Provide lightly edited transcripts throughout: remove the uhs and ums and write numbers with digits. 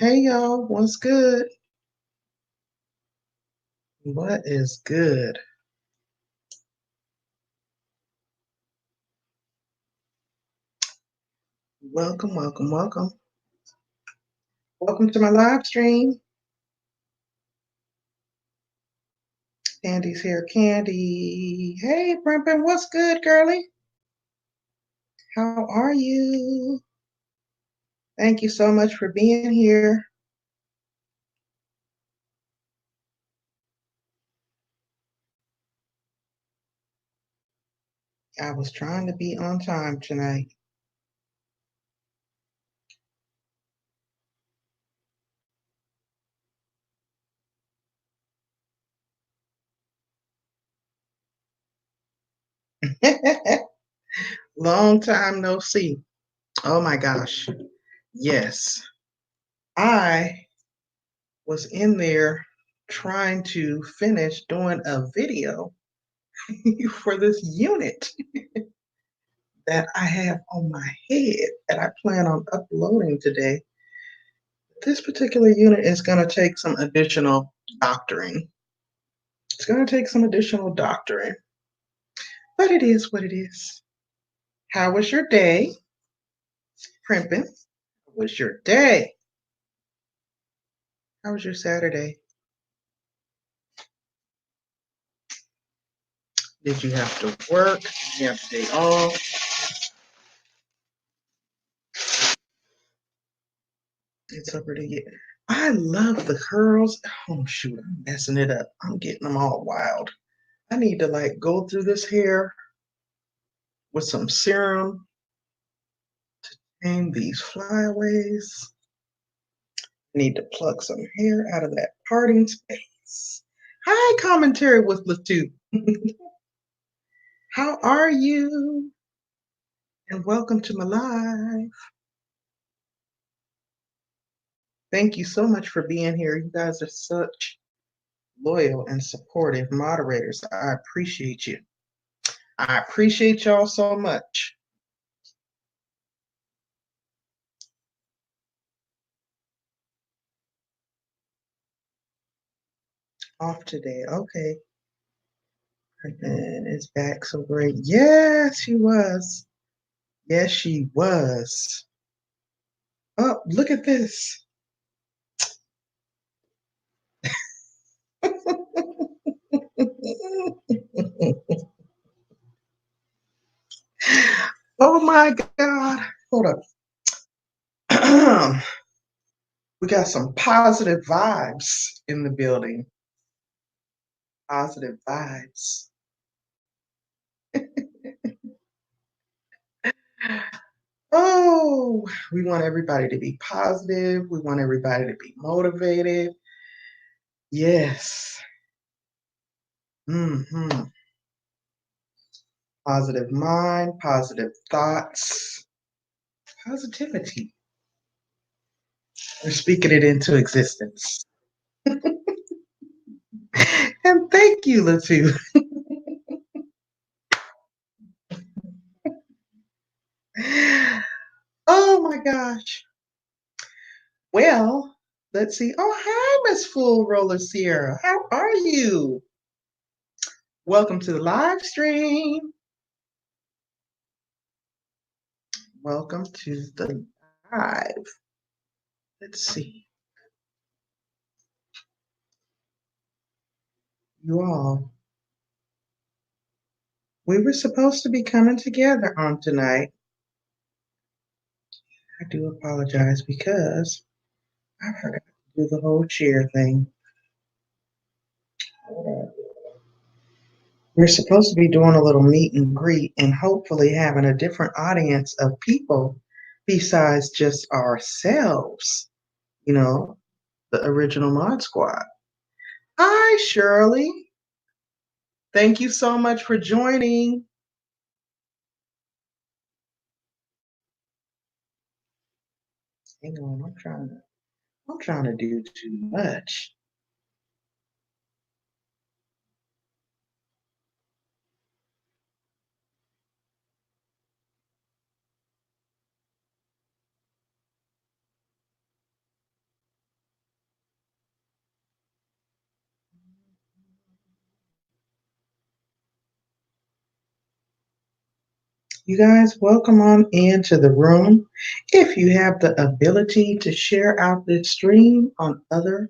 Hey y'all, what's good? What is good? Welcome, welcome, welcome. Welcome to my live stream. Candy's here, Candy. Hey, Brimpin, what's good, girly? How are you? Thank you so much for being here. I was trying to be on time tonight. Long time no see. Oh my gosh. Yes. I was in there trying to finish doing a video for this unit that I have on my head that I plan on uploading today. This particular unit is going to take some additional doctoring. It's going to take some additional doctoring, but it is what it is. How was your day, Primpin? How was your day? How was your Saturday? Did you have to work? Did you have to day off? It's up to you. I love the curls. Oh shoot, I'm messing it up. I'm getting them all wild. I need to like go through this hair with some serum to tame these flyaways. Need to pluck some hair out of that parting space. Hi, commentary with Latu. How are you? And welcome to my live. Thank you so much for being here. You guys are such loyal and supportive moderators. I appreciate you. I appreciate y'all so much. Off today. Okay. And it's back so great. Yes, she was. Yes, she was. Oh, look at this. Oh my God. Hold up. We got some positive vibes in the building. Positive vibes. Oh, we want everybody to be positive. We want everybody to be motivated. Yes. Mm-hmm. Positive mind, positive thoughts, positivity. We're speaking it into existence. And thank you, Latu. Oh my gosh. Well, let's see. Oh, hi, Miss Full Roller Sierra. How are you? Welcome to the live stream. Welcome to the live. Let's see. You all, we were supposed to be coming together on tonight. I do apologize because I forgot to do the whole cheer thing. We're supposed to be doing a little meet and greet and hopefully having a different audience of people besides just ourselves, you know, the original Mod Squad. Hi, Shirley. Thank you so much for joining. Hang on, I'm trying to do too much. You guys, welcome on into the room. If you have the ability to share out this stream on other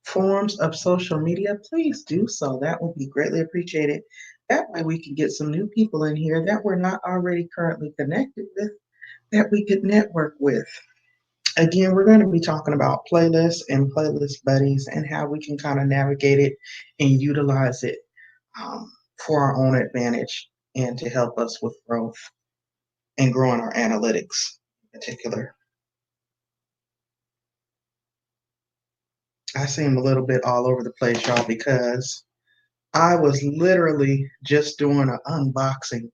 forms of social media, please do so. That would be greatly appreciated. That way, we can get some new people in here that we're not already currently connected with, that we could network with. Again, we're going to be talking about playlists and playlist buddies and how we can kind of navigate it and utilize it um, for our own advantage and to help us with growth and growing our analytics in particular. I seem a little bit all over the place, y'all, because I was literally just doing an unboxing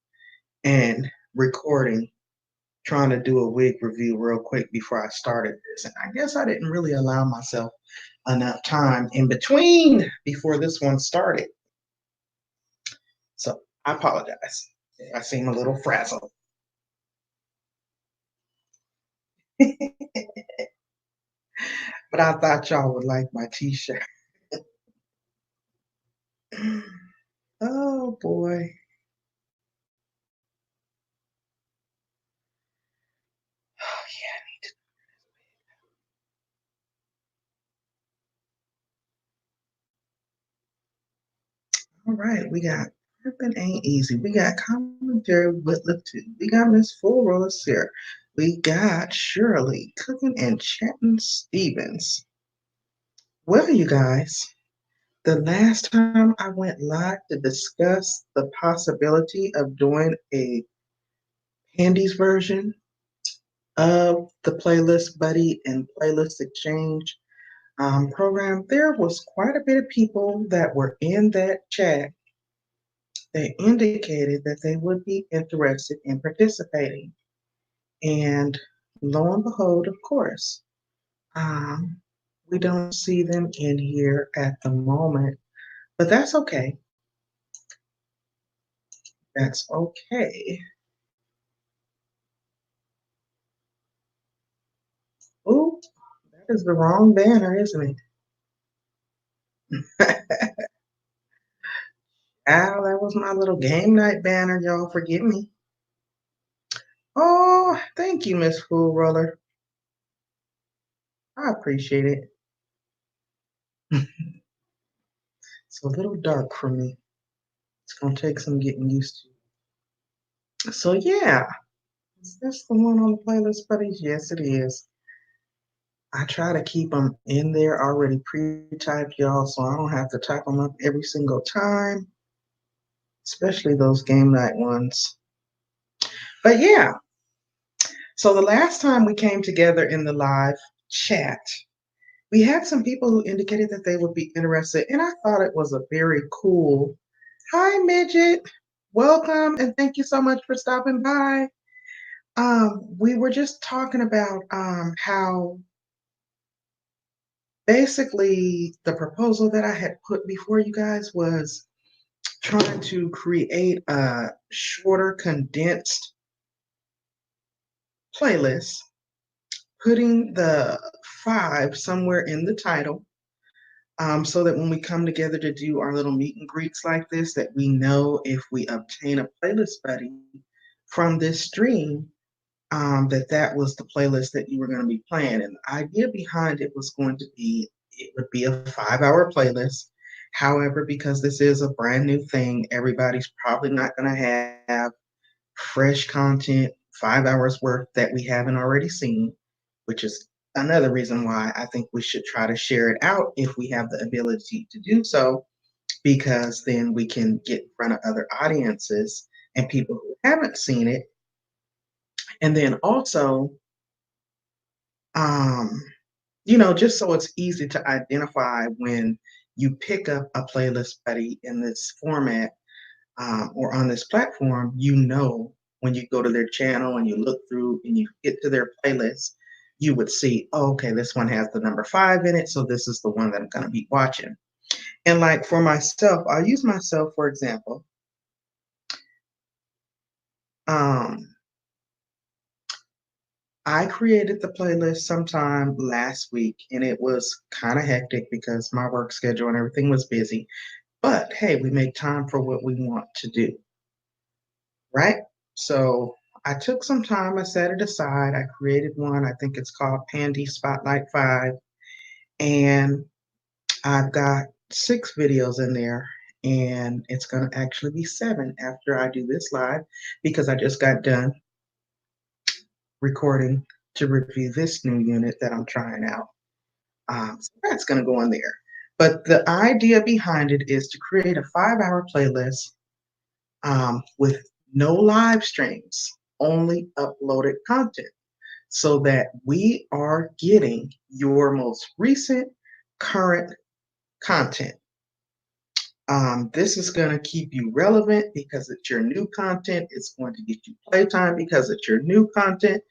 and recording, trying to do a wig review real quick before I started this. And I guess I didn't really allow myself enough time in between before this one started. So I apologize. I seem a little frazzled. But I thought y'all would like my t-shirt. Oh boy. Oh yeah. All right, we got Urban Ain't Easy. We got commentary with the two. We got Miss Full Rollers here. We got Shirley cooking and chatting Stevens. Well, you guys, the last time I went live to discuss the possibility of doing a Pandy's version of the Playlist Buddy and Playlist Exchange program, there was quite a bit of people that were in that chat. They indicated that they would be interested in participating. And lo and behold, of course, um, we don't see them in here at the moment, but that's okay. That's okay. Ooh, that is the wrong banner, isn't it? Ow, that was my little game night banner, y'all. Forgive me. Oh, thank you, Miss Fool Roller. I appreciate it. It's a little dark for me. It's gonna take some getting used to. So yeah, is this the one on the playlist, buddies? Yes, it is. I try to keep them in there already pre-typed, y'all, so I don't have to type them up every single time, especially those game night ones. But yeah, so the last time we came together in the live chat, we had some people who indicated that they would be interested, and I thought it was a very cool. Hi, Midget. Welcome, and thank you so much for stopping by. We were just talking about how basically the proposal that I had put before you guys was trying to create a shorter, condensed playlist, putting the five somewhere in the title, so that when we come together to do our little meet and greets like this, that we know if we obtain a playlist buddy from this stream, that was the playlist that you were going to be playing. And the idea behind it was going to be it would be a 5 hour playlist. However, because this is a brand new thing, everybody's probably not going to have fresh content 5 hours worth that we haven't already seen, which is another reason why I think we should try to share it out if we have the ability to do so, because then we can get in front of other audiences and people who haven't seen it. And then also, um, just so it's easy to identify when you pick up a playlist buddy in this format, or on this platform, when you go to their channel and you look through and you get to their playlist, you would see, oh, okay, this one has the number 5 in it, so this is the one that I'm going to be watching. And like for myself, I'll use myself for example. Um, I created the playlist sometime last week, and it was kind of hectic because my work schedule and everything was busy. But hey, we make time for what we want to do, right? So I took some time, I set it aside, I created one. I think it's called Pandi Spotlight 5, and I've got 6 videos in there, and it's gonna actually be 7 after I do this live because I just got done recording to review this new unit that I'm trying out. So that's gonna go in there. But the idea behind it is to create a 5-hour playlist with no live streams, only uploaded content, so that we are getting your most recent, current content. This is going to keep you relevant because it's your new content. It's going to get you playtime because it's your new content.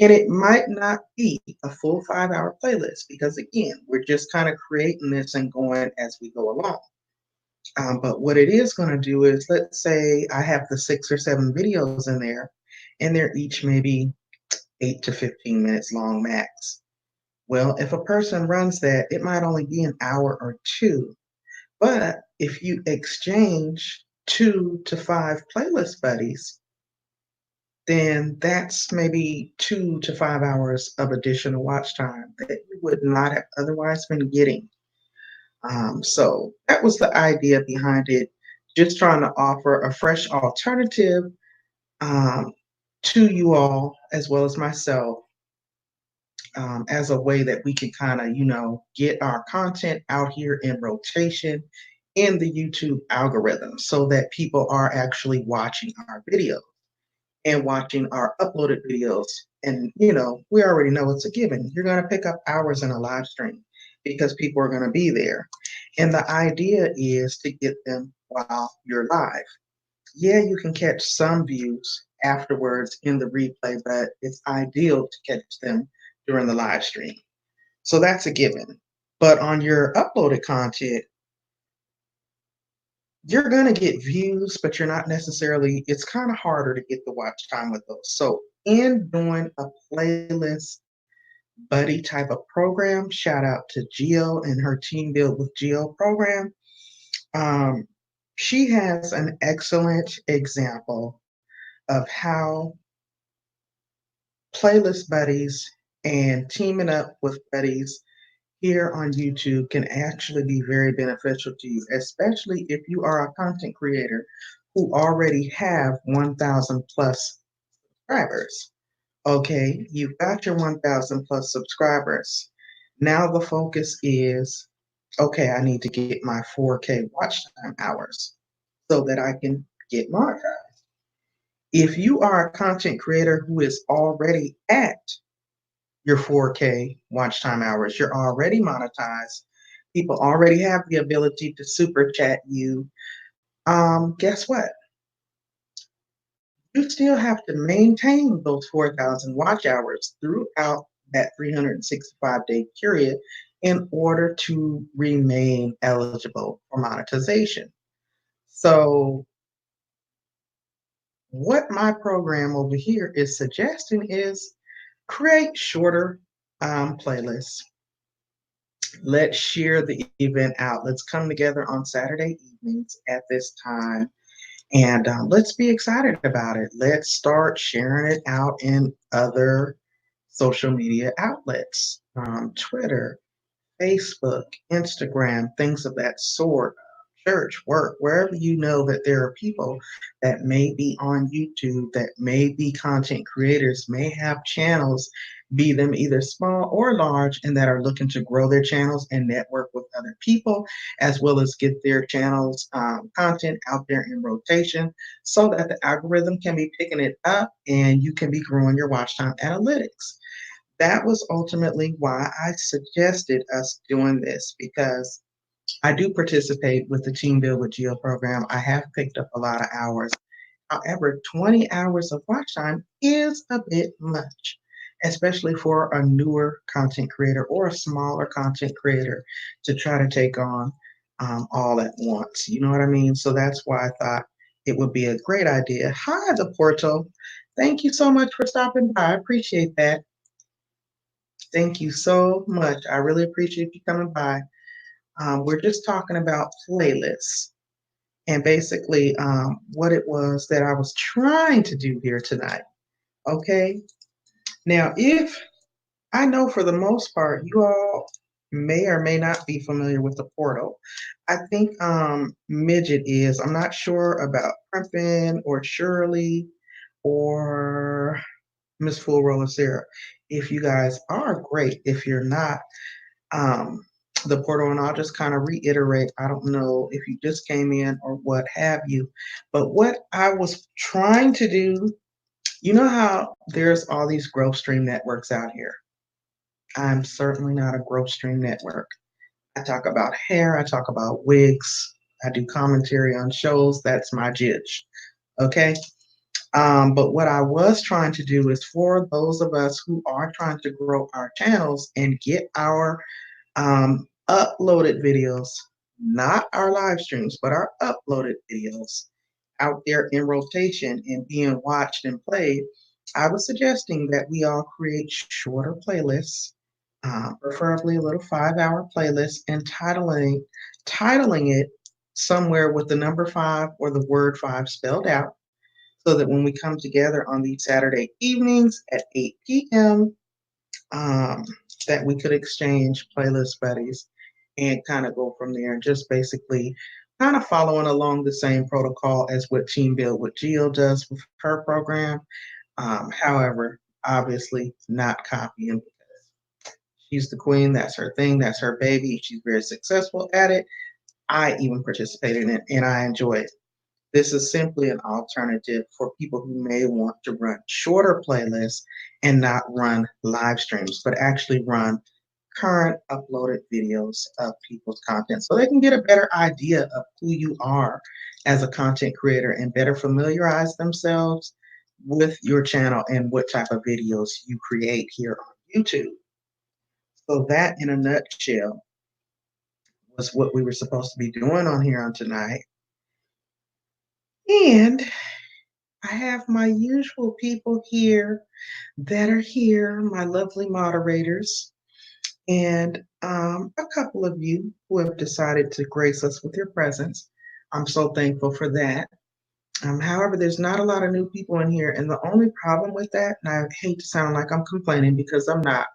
And it might not be a full 5-hour playlist because, again, we're just kind of creating this and going as we go along. But what it is going to do is, let's say I have the 6 or 7 videos in there, and they're each maybe 8 to 15 minutes long max. Well, if a person runs that, it might only be an hour or two. But if you exchange 2 to 5 playlist buddies, then that's maybe 2 to 5 hours of additional watch time that you would not have otherwise been getting. So that was the idea behind it, just trying to offer a fresh alternative um, to you all as well as myself, as a way that we can kind of, get our content out here in rotation in the YouTube algorithm so that people are actually watching our videos and watching our uploaded videos. And, we already know it's a given. You're going to pick up hours in a live stream because people are going to be there. And the idea is to get them while you're live. Yeah, you can catch some views afterwards in the replay, but it's ideal to catch them during the live stream. So that's a given. But on your uploaded content, you're going to get views, but you're not necessarily, it's kind of harder to get the watch time with those. So, in doing a playlist buddy type of program, shout out to Geo and her Team Build with Geo program. Um, she has an excellent example of how playlist buddies and teaming up with buddies here on YouTube can actually be very beneficial to you, especially if you are a content creator who already have 1,000 plus subscribers. Okay, you've got your 1,000 plus subscribers. Now the focus is, okay, I need to get my 4K watch time hours so that I can get monetized. If you are a content creator who is already at your 4K watch time hours, you're already monetized, people already have the ability to super chat you, guess what? You still have to maintain those 4,000 watch hours throughout that 365-day period in order to remain eligible for monetization. So what my program over here is suggesting is create shorter playlists. Let's share the event out. Let's come together on Saturday evenings at this time, and let's be excited about it. Let's start sharing it out in other social media outlets, Twitter, Facebook, Instagram, things of that sort, church, work, wherever you know that there are people that may be on YouTube, that may be content creators, may have channels, be them either small or large, and that are looking to grow their channels and network with other people, as well as get their channels content out there in rotation so that the algorithm can be picking it up and you can be growing your watch time analytics. That was ultimately why I suggested us doing this, because I do participate with the Team Build with Geo program. I have picked up a lot of hours. However, 20 hours of watch time is a bit much, especially for a newer content creator or a smaller content creator to try to take on all at once. You know what I mean? So that's why I thought it would be a great idea. Hi, the Porto. Thank you so much for stopping by. I appreciate that. Thank you so much. I really appreciate you coming by. We're just talking about playlists and basically what it was that I was trying to do here tonight Okay. Now, if I know for the most part, you all may or may not be familiar with the portal. I think Midget is. I'm not sure about Primpin or Shirley or Miss Full Roller Sarah. If you guys are, great. If you're not, um, the portal, and I'll just kind of reiterate. I don't know if you just came in or what have you, but what I was trying to do, you know how there's all these growth stream networks out here. I'm certainly not a growth stream network. I talk about hair, I talk about wigs, I do commentary on shows. That's my jidge. Okay. But what I was trying to do is for those of us who are trying to grow our channels and get our uploaded videos, not our live streams, but our uploaded videos out there in rotation and being watched and played, I was suggesting that we all create shorter playlists, preferably a little 5 hour playlist, and titling it somewhere with the number five or the word five spelled out, so that when we come together on these Saturday evenings at 8 p.m., um, that we could exchange playlist buddies and kind of go from there, and just basically kind of following along the same protocol as what Team Build with Geo does with her program. However, obviously not copying, because she's the queen. That's her thing. That's her baby. She's very successful at it. I even participated in it and I enjoy it. This is simply an alternative for people who may want to run shorter playlists and not run live streams, but actually run current uploaded videos of people's content so they can get a better idea of who you are as a content creator and better familiarize themselves with your channel and what type of videos you create here on YouTube. So that in a nutshell was what we were supposed to be doing on here on tonight. And I have my usual people here that are here, my lovely moderators, and a couple of you who have decided to grace us with your presence. I'm so thankful for that. However, there's not a lot of new people in here, and the only problem with that, and I hate to sound like I'm complaining because I'm not,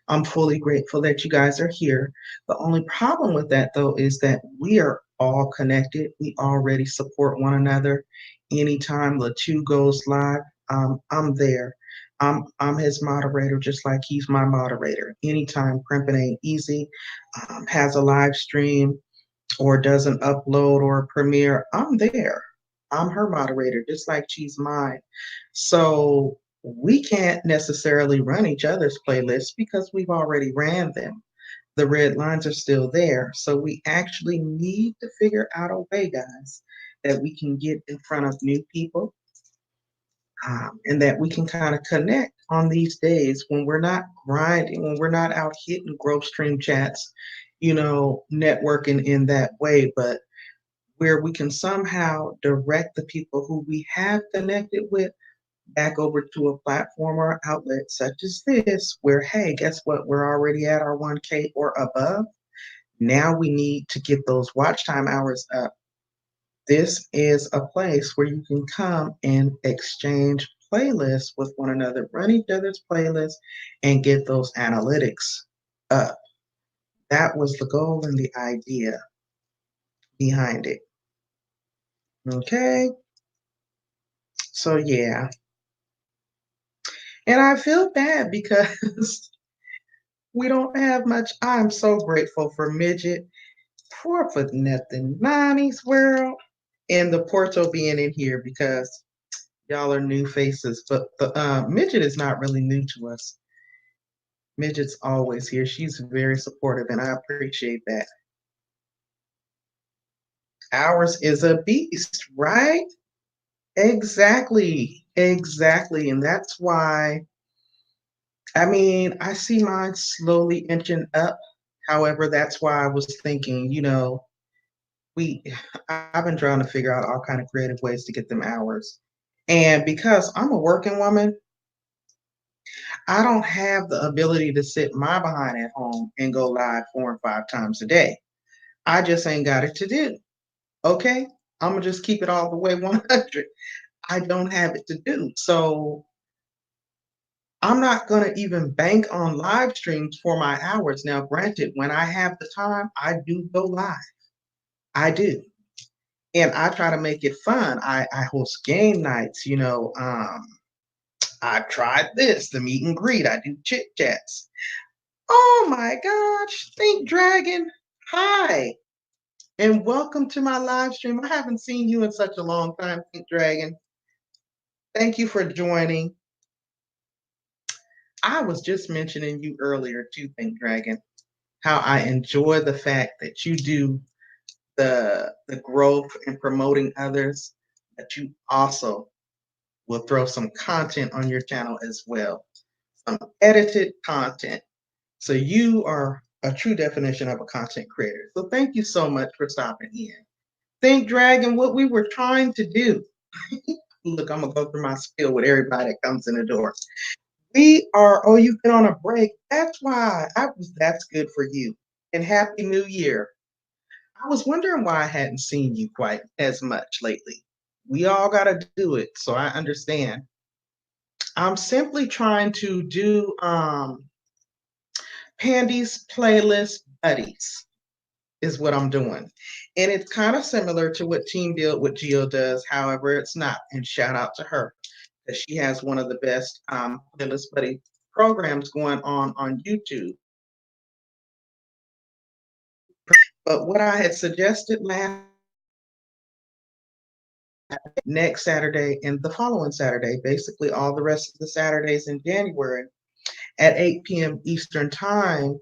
I'm fully grateful that you guys are here. The only problem with that, though, is that we are all connected. We already support one another. Anytime Latu goes live, I'm there. I'm his moderator, just like he's my moderator. Anytime Primpin Ain't Easy has a live stream or does an upload or a premiere, I'm there. I'm her moderator, just like she's mine. So we can't necessarily run each other's playlists because we've already ran them. The red lines are still there. So we actually need to figure out a way, guys, that we can get in front of new people, and that we can kind of connect on these days when we're not grinding, when we're not out hitting growth stream chats, networking in that way, but where we can somehow direct the people who we have connected with back over to a platform or outlet such as this, where, hey, guess what? We're already at our 1K or above. Now we need to get those watch time hours up. This is a place where you can come and exchange playlists with one another, run each other's playlists, and get those analytics up. That was the goal and the idea behind it. Okay. So, yeah. And I feel bad because we don't have much. I'm so grateful for Midget, for nothing, Nani's World, and the Porto being in here because y'all are new faces. But the Midget is not really new to us. Midget's always here. She's very supportive, and I appreciate that. Ours is a beast, right? Exactly. Exactly. And that's why, I mean, I see mine slowly inching up. However, that's why I was thinking, we I've been trying to figure out all kind of creative ways to get them hours. And because I'm a working woman, I don't have the ability to sit my behind at home and go live 4 and 5 times a day. I just ain't got it to do. Okay? I'm gonna just keep it all the way 100. I don't have it to do. So I'm not going to even bank on live streams for my hours. Now, granted, when I have the time, I do go live. I do. And I try to make it fun. I host game nights, I tried this, the meet and greet. I do chit chats. Oh my gosh, Think Dragon. Hi, and welcome to my live stream. I haven't seen you in such a long time, Think Dragon. Thank you for joining. I was just mentioning you earlier too, Think Dragon, how I enjoy the fact that you do the growth and promoting others, but you also will throw some content on your channel as well, some edited content. So you are a true definition of a content creator. So thank you so much for stopping in. Think Dragon, what we were trying to do. Look, I'm gonna go through my spiel with everybody that comes in the door. Oh, you've been on a break. That's why. That's good for you. And Happy New Year. I was wondering why I hadn't seen you quite as much lately. We all gotta do it, so I understand. I'm simply trying to do Pandy's playlist buddies is what I'm doing. And it's kind of similar to what Team Build with Geo does. However, it's not. And shout out to her because she has one of the best playlist buddy programs going on YouTube. But what I had suggested next Saturday and the following Saturday, basically all the rest of the Saturdays in January at 8 p.m. Eastern Time,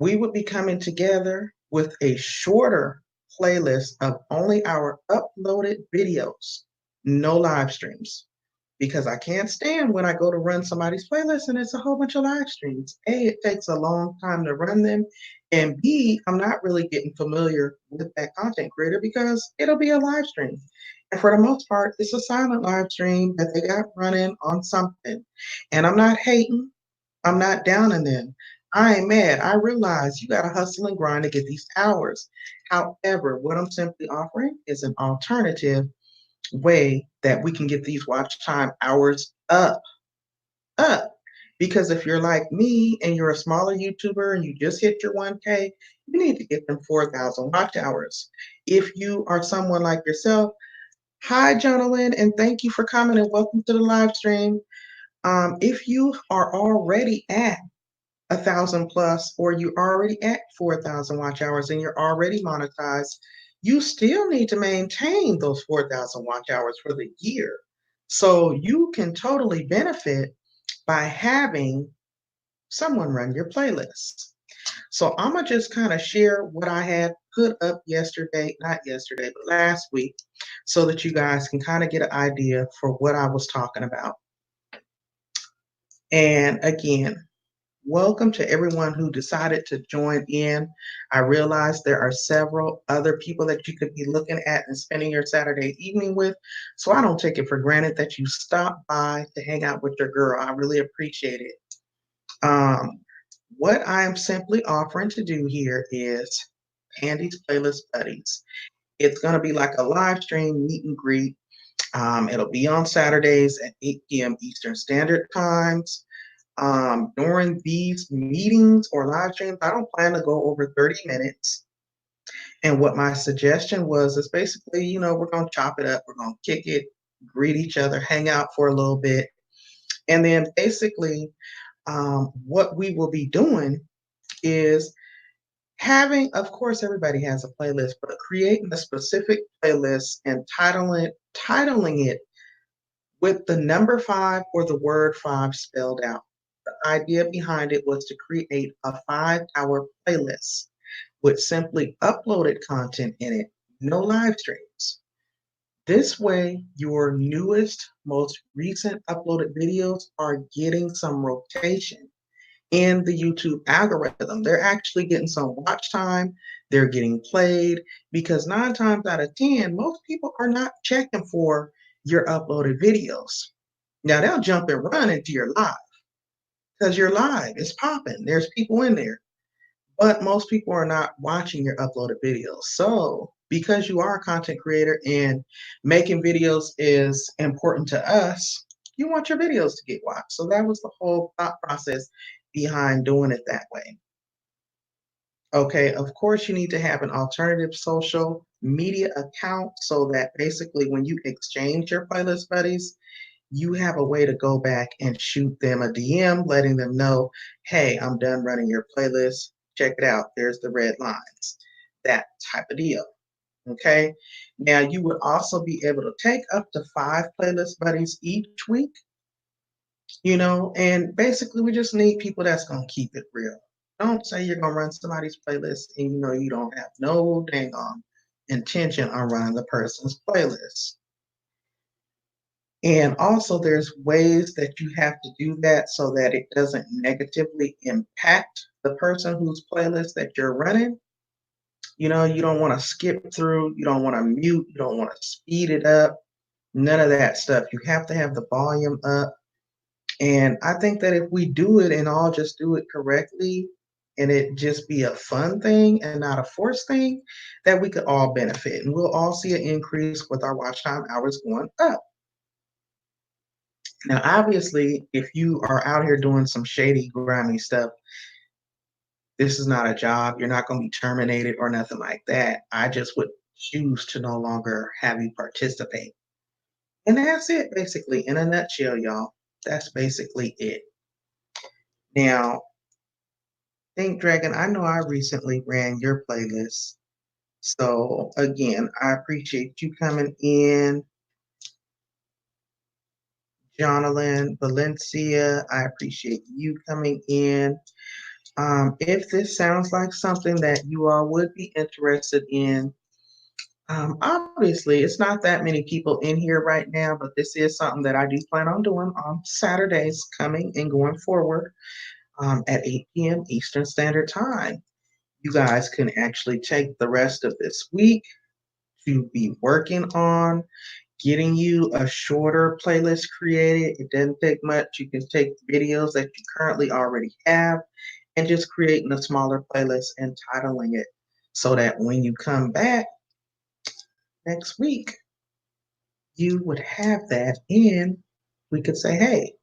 we would be coming together with a shorter playlist of only our uploaded videos, no live streams. Because I can't stand when I go to run somebody's playlist and it's a whole bunch of live streams. A, it takes a long time to run them. And B, I'm not really getting familiar with that content creator because it'll be a live stream. And for the most part, it's a silent live stream that they got running on something. And I'm not hating, I'm not downing them. I ain't mad. I realize you got to hustle and grind to get these hours. However, what I'm simply offering is an alternative way that we can get these watch time hours up. Because if you're like me and you're a smaller YouTuber and you just hit your 1K, you need to get them 4,000 watch hours. If you are someone like yourself, hi, Jonalyn, and thank you for coming and welcome to the live stream. If you are already at 1,000 plus, or you're already at 4,000 watch hours and you're already monetized, you still need to maintain those 4,000 watch hours for the year. So you can totally benefit by having someone run your playlist. So I'm gonna just kind of share what I had put up yesterday, not yesterday, but last week, so that you guys can kind of get an idea for what I was talking about. And again, welcome to everyone who decided to join in. I realize there are several other people that you could be looking at and spending your Saturday evening with. So I don't take it for granted that you stopped by to hang out with your girl. I really appreciate it. What I am simply offering to do here is Pandy's Playlist Buddies. It's going to be like a live stream meet and greet. It'll be on Saturdays at 8 p.m. Eastern Standard Times. During these meetings or live streams, I don't plan to go over 30 minutes. And what my suggestion was is basically, we're going to chop it up, we're going to kick it, greet each other, hang out for a little bit. And then basically, what we will be doing is of course, everybody has a playlist, but creating a specific playlist and titling it with the number 5 or the word 5 spelled out. The idea behind it was to create a 5-hour playlist with simply uploaded content in it, no live streams. This way, your newest, most recent uploaded videos are getting some rotation in the YouTube algorithm. They're actually getting some watch time, they're getting played, because 9 times out of 10, most people are not checking for your uploaded videos. Now, they'll jump and run into your live because your live is popping. There's people in there, but most people are not watching your uploaded videos. So, because you are a content creator and making videos is important to us, You want your videos to get watched. So that was the whole thought process behind doing it that way. Okay, of course, you need to have an alternative social media account so that basically when you exchange your playlist buddies, you have a way to go back and shoot them a DM, letting them know, hey, I'm done running your playlist. Check it out. There's the red lines. That type of deal. Okay. Now, you would also be able to take up to 5 playlist buddies each week, and basically we just need people that's going to keep it real. Don't say you're going to run somebody's playlist and you don't have no dang on intention on running the person's playlist. And also, there's ways that you have to do that so that it doesn't negatively impact the person whose playlist that you're running. You don't want to skip through, you don't want to mute, you don't want to speed it up, none of that stuff. You have to have the volume up. And I think that if we do it and all just do it correctly and it just be a fun thing and not a forced thing, that we could all benefit. And we'll all see an increase with our watch time hours going up. Now, obviously, if you are out here doing some shady, grimy stuff, this is not a job. You're not going to be terminated or nothing like that. I just would choose to no longer have you participate. And that's it, basically, in a nutshell, y'all. That's basically it. Now, Think Dragon, I know I recently ran your playlist. So, again, I appreciate you coming in. Jonathan Valencia, I appreciate you coming in. If this sounds like something that you all would be interested in, obviously it's not that many people in here right now, but this is something that I do plan on doing on Saturdays coming and going forward at 8 p.m. Eastern Standard Time. You guys can actually take the rest of this week to be working on getting you a shorter playlist created. It doesn't take much. You can take videos that you currently already have and just creating a smaller playlist and titling it so that when you come back next week, you would have that and we could say, hey,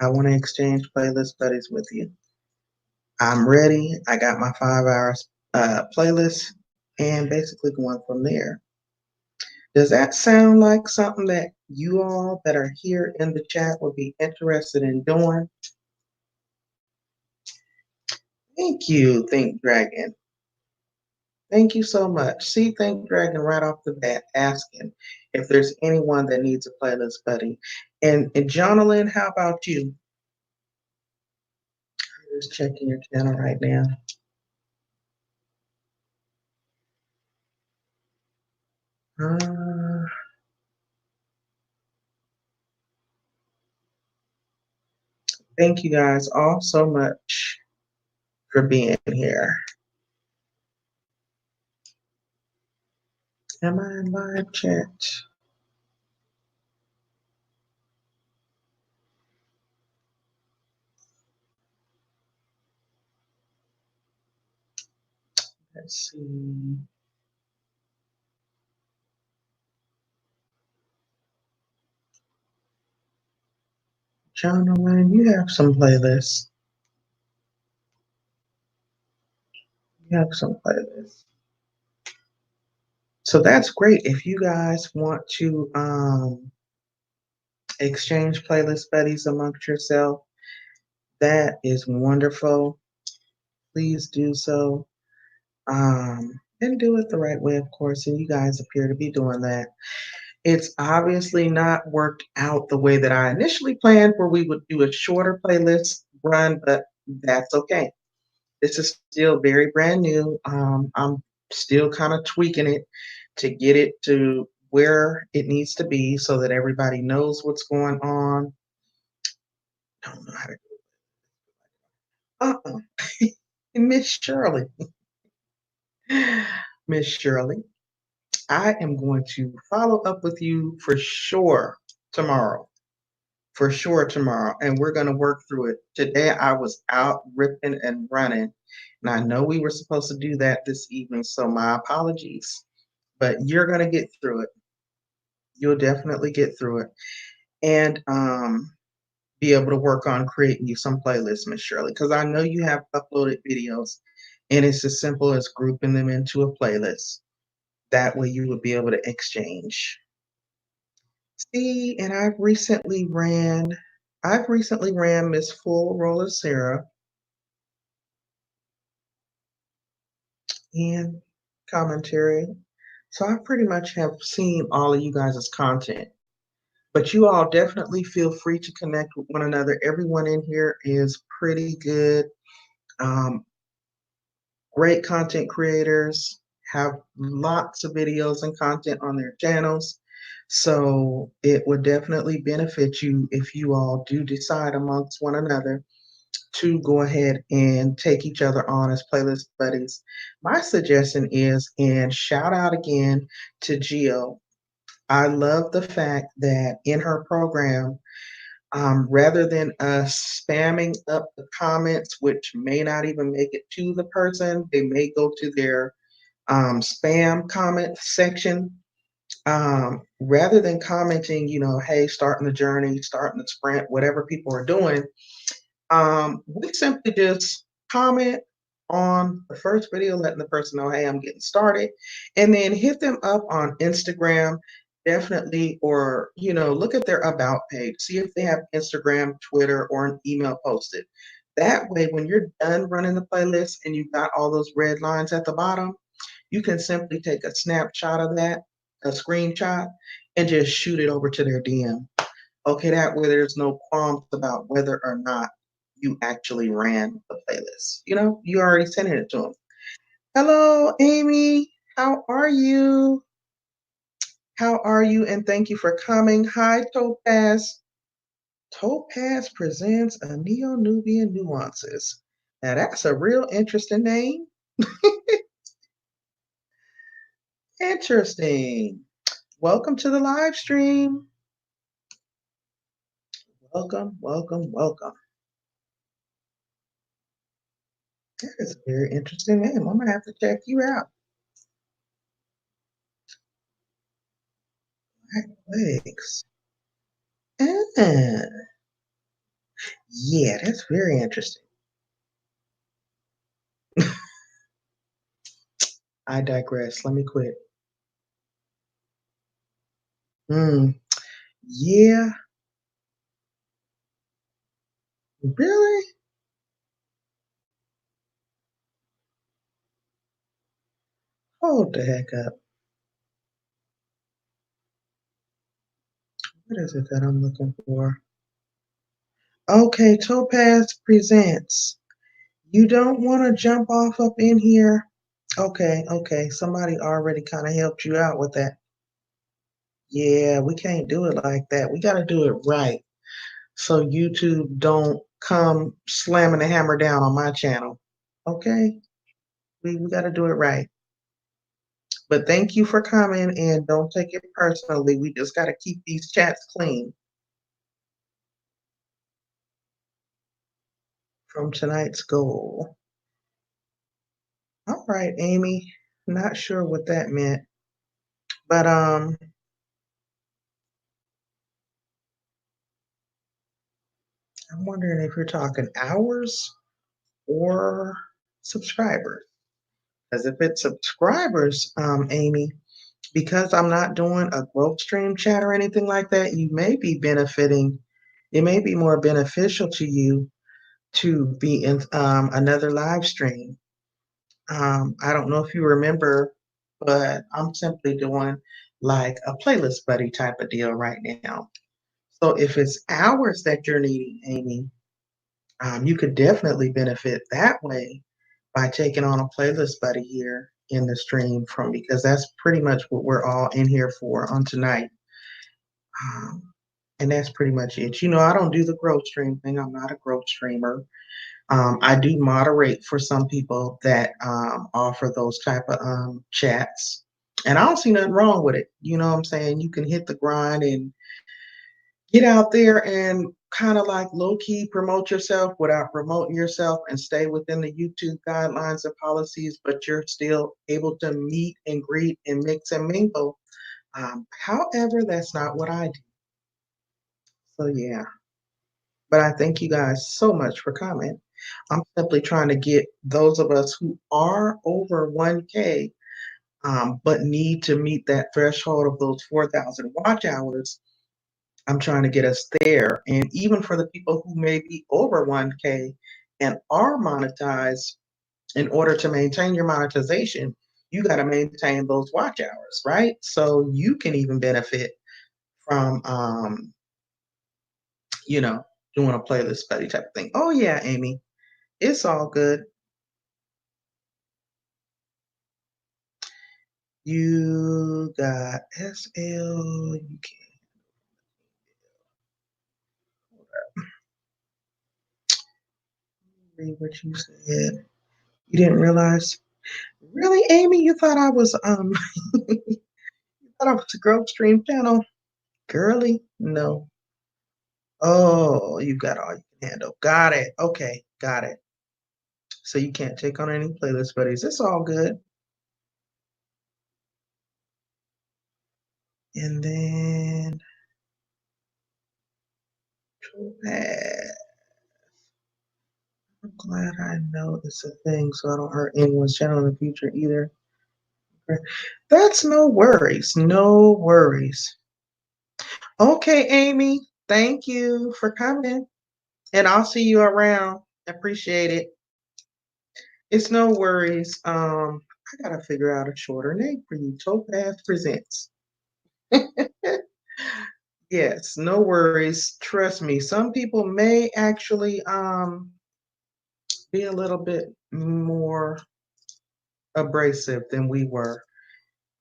I want to exchange playlist buddies with you. I'm ready. I got my 5 hours playlist and basically going from there. Does that sound like something that you all that are here in the chat would be interested in doing? Thank you, Think Dragon. Thank you so much. See, Think Dragon right off the bat asking if there's anyone that needs a playlist buddy. And Jonathan, how about you? I'm just checking your channel right now. Uh, Thank you guys all so much for being here. Am I in live chat? Let's see. Jonathan, you have some playlists. You have some playlists. So that's great. If you guys want to exchange playlist buddies amongst yourself, that is wonderful. Please do so. And do it the right way, of course. And you guys appear to be doing that. It's obviously not worked out the way that I initially planned, where we would do a shorter playlist run, but that's okay. This is still very brand new. I'm still kind of tweaking it to get it to where it needs to be so that everybody knows what's going on. I don't know how to do it. Miss Shirley. Miss Shirley, I am going to follow up with you for sure tomorrow. For sure tomorrow. And we're going to work through it. Today I was out ripping and running. And I know we were supposed to do that this evening. So my apologies. But you're going to get through it. You'll definitely get through it. And be able to work on creating you some playlists, Miss Shirley, because I know you have uploaded videos and it's as simple as grouping them into a playlist. That way you would be able to exchange. See, and I've recently ran Miss Full Roller Sarah and commentary. So I pretty much have seen all of you guys' content. But you all definitely feel free to connect with one another. Everyone in here is pretty good. Um, Great content creators, have lots of videos and content on their channels. So it would definitely benefit you if you all do decide amongst one another to go ahead and take each other on as playlist buddies. My suggestion is, and shout out again to Gio. I love the fact that in her program, rather than us spamming up the comments, which may not even make it to the person, they may go to their spam comment section. Rather than commenting, hey, starting the journey, starting the sprint, whatever people are doing, we simply just comment on the first video, letting the person know, hey, I'm getting started, and then hit them up on Instagram, definitely, or look at their about page, see if they have Instagram, Twitter, or an email posted. That way, when you're done running the playlist and you've got all those red lines at the bottom, you can simply take a snapshot of that, a screenshot, and just shoot it over to their DM. Okay, that way there's no qualms about whether or not you actually ran the playlist. You already sent it to them. Hello, Amy. How are you? How are you? And thank you for coming. Hi, Topaz. Topaz presents a Neo Nubian Nuances. Now that's a real interesting name. Interesting. Welcome to the live stream. Welcome, welcome, welcome. That is a very interesting name. I'm gonna have to check you out. Black legs. Ah, yeah, that's very interesting. I digress. Let me quit. Hmm. Yeah, really? Hold the heck up. What is it that I'm looking for? Okay, Topaz presents. You don't want to jump off up in here? Okay, okay. Somebody already kind of helped you out with that. Yeah, we can't do it like that. We got to do it right. So YouTube don't come slamming the hammer down on my channel. Okay? We got to do it right. But thank you for coming and don't take it personally. We just got to keep these chats clean from tonight's goal. All right, Amy. Not sure what that meant, but I'm wondering if you're talking hours or subscribers. Because if it's subscribers, Amy, because I'm not doing a growth stream chat or anything like that, you may be benefiting. It may be more beneficial to you to be in another live stream. I don't know if you remember, but I'm simply doing like a playlist buddy type of deal right now. So if it's hours that you're needing, Amy, you could definitely benefit that way by taking on a playlist buddy here in the stream from because that's pretty much what we're all in here for on tonight. Um, and that's pretty much it. I don't do the growth stream thing. I'm not a growth streamer. I do moderate for some people that offer those type of chats, and I don't see nothing wrong with it. You know what I'm saying? You can hit the grind and get out there and kind of like low key promote yourself without promoting yourself and stay within the YouTube guidelines and policies, but you're still able to meet and greet and mix and mingle However, that's not what I do. So yeah, but I thank you guys so much for coming. I'm simply trying to get those of us who are over 1K, but need to meet that threshold of those 4,000 watch hours. I'm trying to get us there. And even for the people who may be over 1K and are monetized, in order to maintain your monetization, you got to maintain those watch hours, right? So you can even benefit from, you know, doing a playlist study type of thing. Oh, yeah, Amy, it's all good. You got SL, you can't read what you said. You didn't realize. Really, Amy? You thought I was you thought I was a girl stream channel? Girly? No. Oh, you got all you can handle. Got it. Okay, got it. So you can't take on any playlist buddies. It's all good. And then I'm glad I know it's a thing so I don't hurt anyone's channel in the future either. That's no worries. No worries. Okay, Amy. Thank you for coming. And I'll see you around. Appreciate it. It's no worries. I gotta figure out a shorter name for you. Topaz Presents. Yes, no worries. Trust me. Some people may actually be a little bit more abrasive than we were.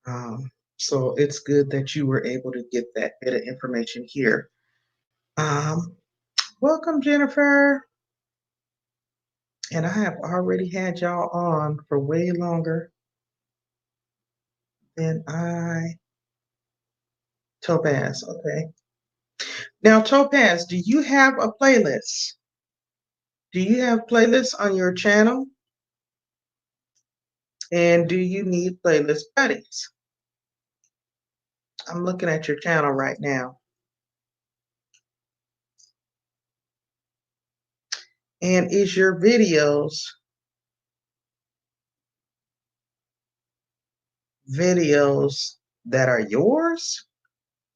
Um, so it's good that you were able to get that bit of information here. Um, Welcome, Jennifer. And I have already had y'all on for way longer than I. Topaz, okay. Now, Topaz, do you have a playlist? Do you have playlists on your channel? And do you need playlist buddies? I'm looking at your channel right now. And is your videos that are yours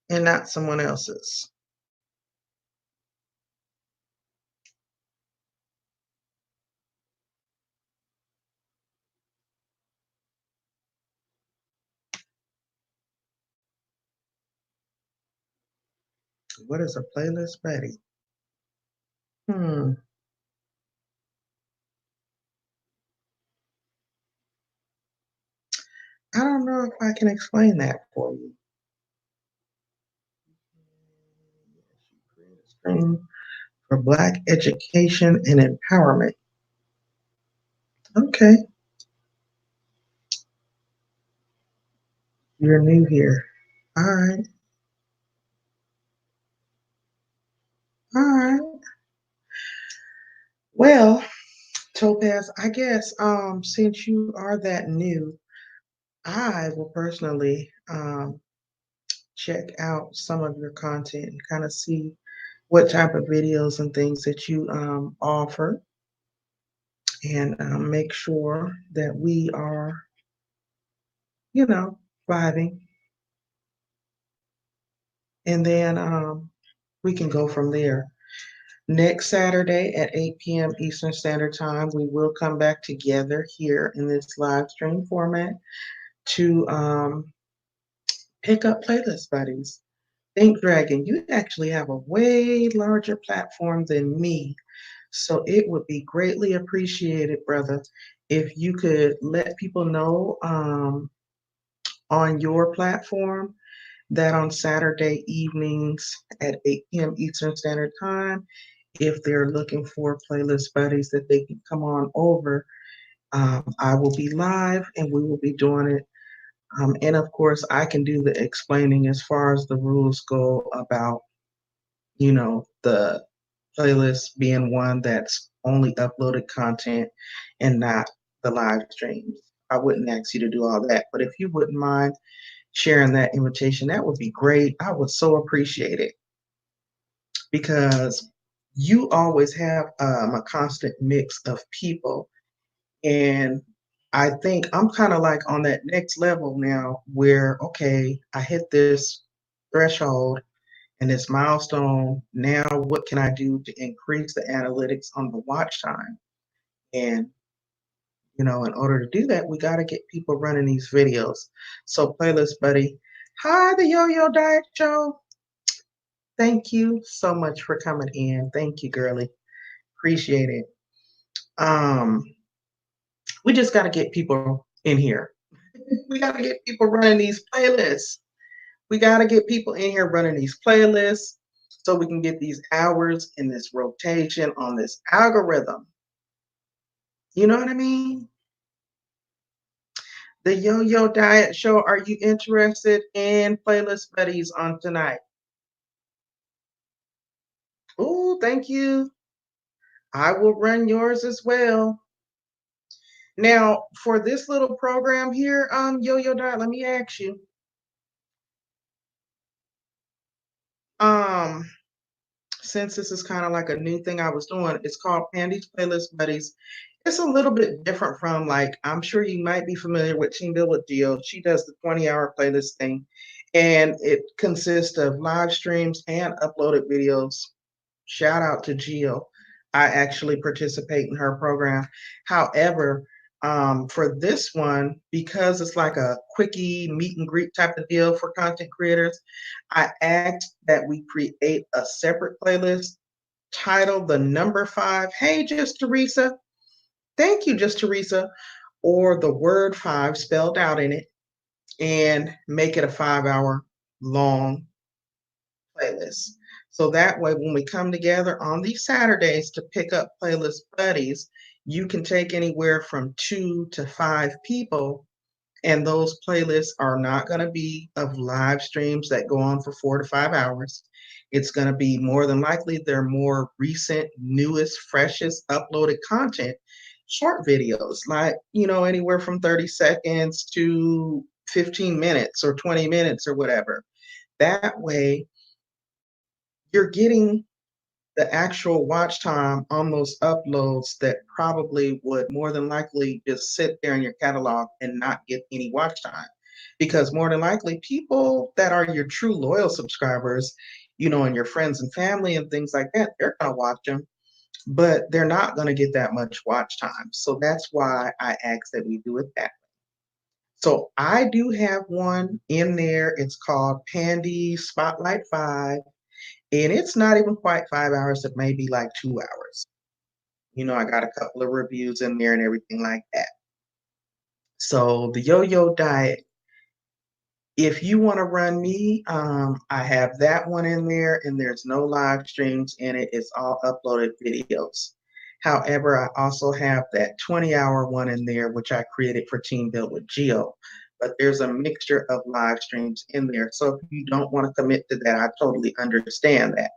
and not someone else's? What is a playlist buddy? Hmm. I don't know if I can explain that for you. Stream for Black education and empowerment. Okay, you're new here. All right, all right. Well, Topaz, I guess since you are that new, I will personally check out some of your content and kind of see what type of videos and things that you offer and make sure that we are, you know, vibing. And then we can go from there. Next Saturday at 8 p.m. Eastern Standard Time, we will come back together here in this live stream format to pick up playlist buddies. Think Dragon, you actually have a way larger platform than me. So it would be greatly appreciated, brother, if you could let people know on your platform that on Saturday evenings at 8 p.m. Eastern Standard Time, if they're looking for playlist buddies that they can come on over, I will be live and we will be doing it. And of course, I can do the explaining as far as the rules go about, the playlist being one that's only uploaded content and not the live streams. I wouldn't ask you to do all that, but if you wouldn't mind sharing that invitation. That would be great. I would so appreciate it because you always have a constant mix of people. And I think I'm kind of like on that next level now where, okay, I hit this threshold and this milestone. Now, what can I do to increase the analytics on the watch time? And, in order to do that, we got to get people running these videos. So, Playlist Buddy, hi, the Yo Yo Diet Show. Thank you so much for coming in. Thank you, girly. Appreciate it. Um, we just got to get people in here. We got to get people running these playlists. We got to get people in here running these playlists so we can get these hours in this rotation on this algorithm. You know what I mean? The Yo Yo Diet Show. Are you interested in Playlist Buddies on tonight? Oh, thank you. I will run yours as well. Now, for this little program here, Yo Yo Diet, let me ask you. Um, since this is kind of like a new thing I was doing, it's called Pandy's Playlist Buddies. It's a little bit different from, like, I'm sure you might be familiar with Team Bill with Geo. She does the 20-hour playlist thing, and it consists of live streams and uploaded videos. Shout out to Geo. I actually participate in her program. However, for this one, because it's like a quickie meet and greet type of deal for content creators, I asked that we create a separate playlist titled the number 5. Hey, just Teresa. Thank you, just Teresa. Or the word 5 spelled out in it, and make it a 5-hour long playlist. So that way, when we come together on these Saturdays to pick up playlist buddies, you can take anywhere from 2 to 5 people, and those playlists are not going to be of live streams that go on for 4 to 5 hours. It's going to be more than likely their more recent, newest, freshest uploaded content, short videos, like, anywhere from 30 seconds to 15 minutes or 20 minutes or whatever. That way, you're getting the actual watch time on those uploads that probably would more than likely just sit there in your catalog and not get any watch time. Because more than likely, people that are your true loyal subscribers, and your friends and family and things like that, they're going to watch them, but they're not going to get that much watch time. So that's why I asked that we do it that way. So I do have one in there. It's called Pandi Spotlight 5. And it's not even quite 5 hours. It may be like 2 hours. I got a couple of reviews in there and everything like that. So the Yo-Yo Diet, if you want to run me, I have that one in there, and there's no live streams in it. It's all uploaded videos. However, I also have that 20-hour one in there, which I created for Team Build with Geo. But there's a mixture of live streams in there. So if you don't want to commit to that, I totally understand that.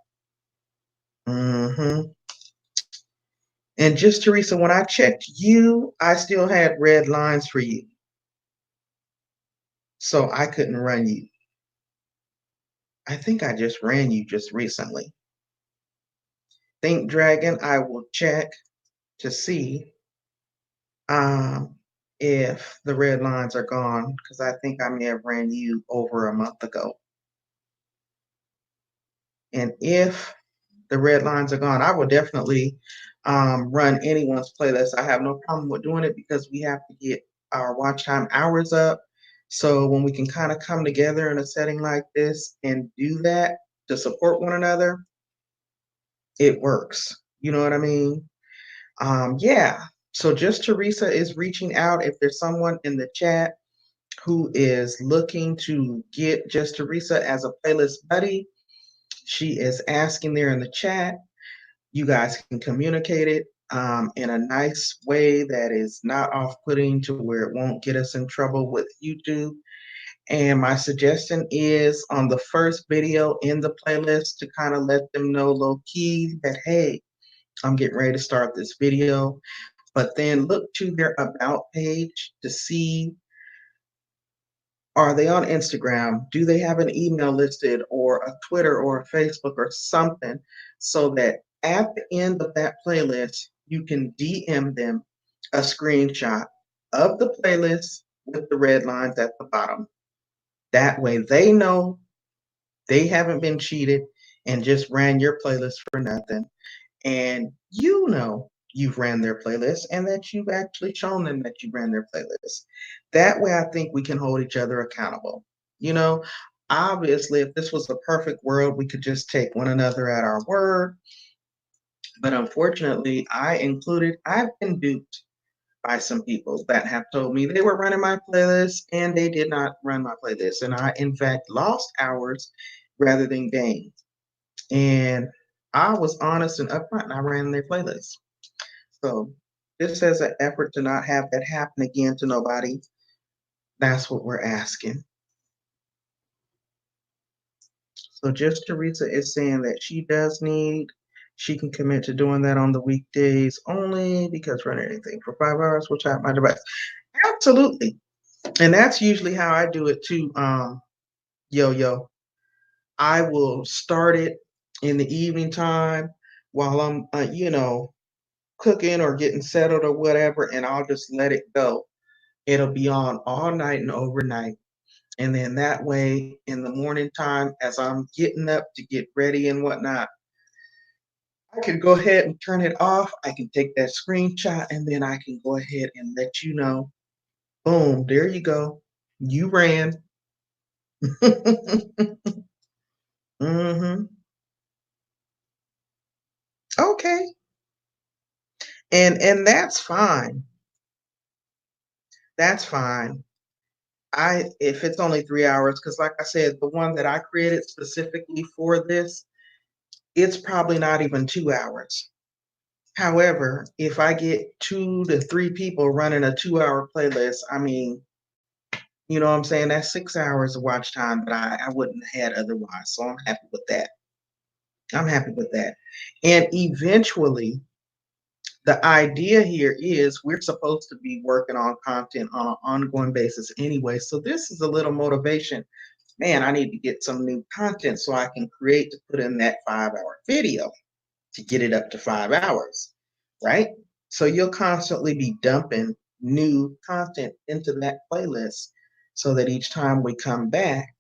Mm-hmm. And just Teresa, when I checked you, I still had red lines for you. So I couldn't run you. I think I just ran you just recently. Think Dragon, I will check to see if the red lines are gone, because I think I may have ran you over a month ago. And if the red lines are gone, I will definitely run anyone's playlist. I have no problem with doing it because we have to get our watch time hours up. So when we can kind of come together in a setting like this and do that to support one another, it works. You know what I mean? Yeah. So just Teresa is reaching out. If there's someone in the chat who is looking to get just Teresa as a playlist buddy, she is asking there in the chat. You guys can communicate it in a nice way that is not off-putting to where it won't get us in trouble with YouTube. And my suggestion is on the first video in the playlist to kind of let them know low key that, hey, I'm getting ready to start this video. But then look to their about page to see, Are they on Instagram? Do they have an email listed or a Twitter or a Facebook or something so that at the end of that playlist, you can DM them a screenshot of the playlist with the red lines at the bottom. That way they know they haven't been cheated and just ran your playlist for nothing. And you know you've ran their playlist and that you've actually shown them that you ran their playlist. That way, I think we can hold each other accountable. You know, obviously, if this was a perfect world, we could just take one another at our word. But unfortunately, I've been duped by some people that have told me they were running my playlist and they did not run my playlist. And I, in fact, lost hours rather than gained. And I was honest and upfront and I ran their playlist. So just as an effort to not have that happen again to nobody, that's what we're asking. So just Teresa is saying that she can commit to doing that on the weekdays only because running anything for 5 hours will tap my device. Absolutely. And that's usually how I do it too, yo. I will start it in the evening time while I'm, cooking or getting settled or whatever, and I'll just let it go. It'll be on all night and overnight. And then that way, in the morning time, as I'm getting up to get ready and whatnot, I can go ahead and turn it off. I can take that screenshot and then I can go ahead and let you know. Boom, there you go. You ran. hmm Okay. And that's fine. That's fine. I if it's only 3 hours, because like I said, the one that I created specifically for this, it's probably not even 2 hours. However, if I get 2 to 3 people running a 2 hour playlist, I mean, you know what I'm saying? That's 6 hours of watch time that I wouldn't have had otherwise. So I'm happy with that. I'm happy with that. And eventually, the idea here is we're supposed to be working on content on an ongoing basis anyway. So this is a little motivation. Man, I need to get some new content so I can create to put in that 5 hour video to get it up to 5 hours, right? So you'll constantly be dumping new content into that playlist so that each time we come back,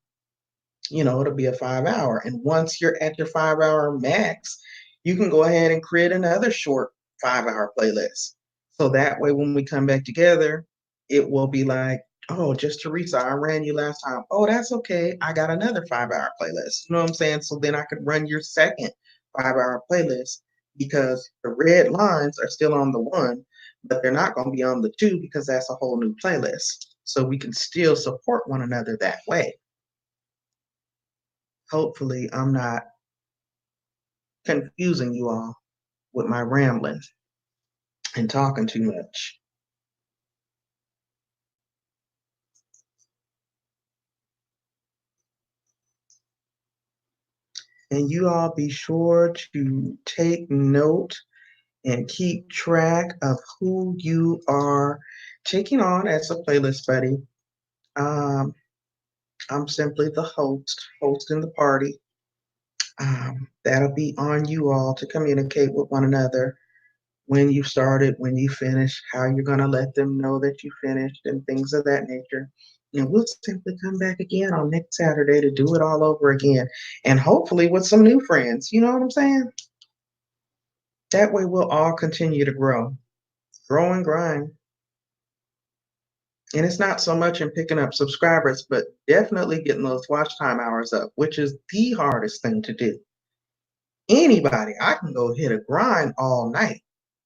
it'll be a 5 hour. And once you're at your 5 hour max, you can go ahead and create another short 5 hour playlist. So that way, when we come back together, it will be like, oh, just Teresa, I ran you last time. Oh, that's okay. I got another 5 hour playlist. You know what I'm saying? So then I could run your second 5 hour playlist because the red lines are still on the one, but they're not going to be on the two because that's a whole new playlist. So we can still support one another that way. Hopefully, I'm not confusing you all with my rambling and talking too much. And you all be sure to take note and keep track of who you are taking on as a playlist buddy. Um, I'm simply the host, hosting the party. That'll be on you all to communicate with one another when you started, when you finish, how you're going to let them know that you finished, and things of that nature. And we'll simply come back again on next Saturday to do it all over again. And hopefully with some new friends. You know what I'm saying? That way we'll all continue to grow and grind. And it's not so much in picking up subscribers, but definitely getting those watch time hours up, which is the hardest thing to do. Anybody, I can go hit a grind all night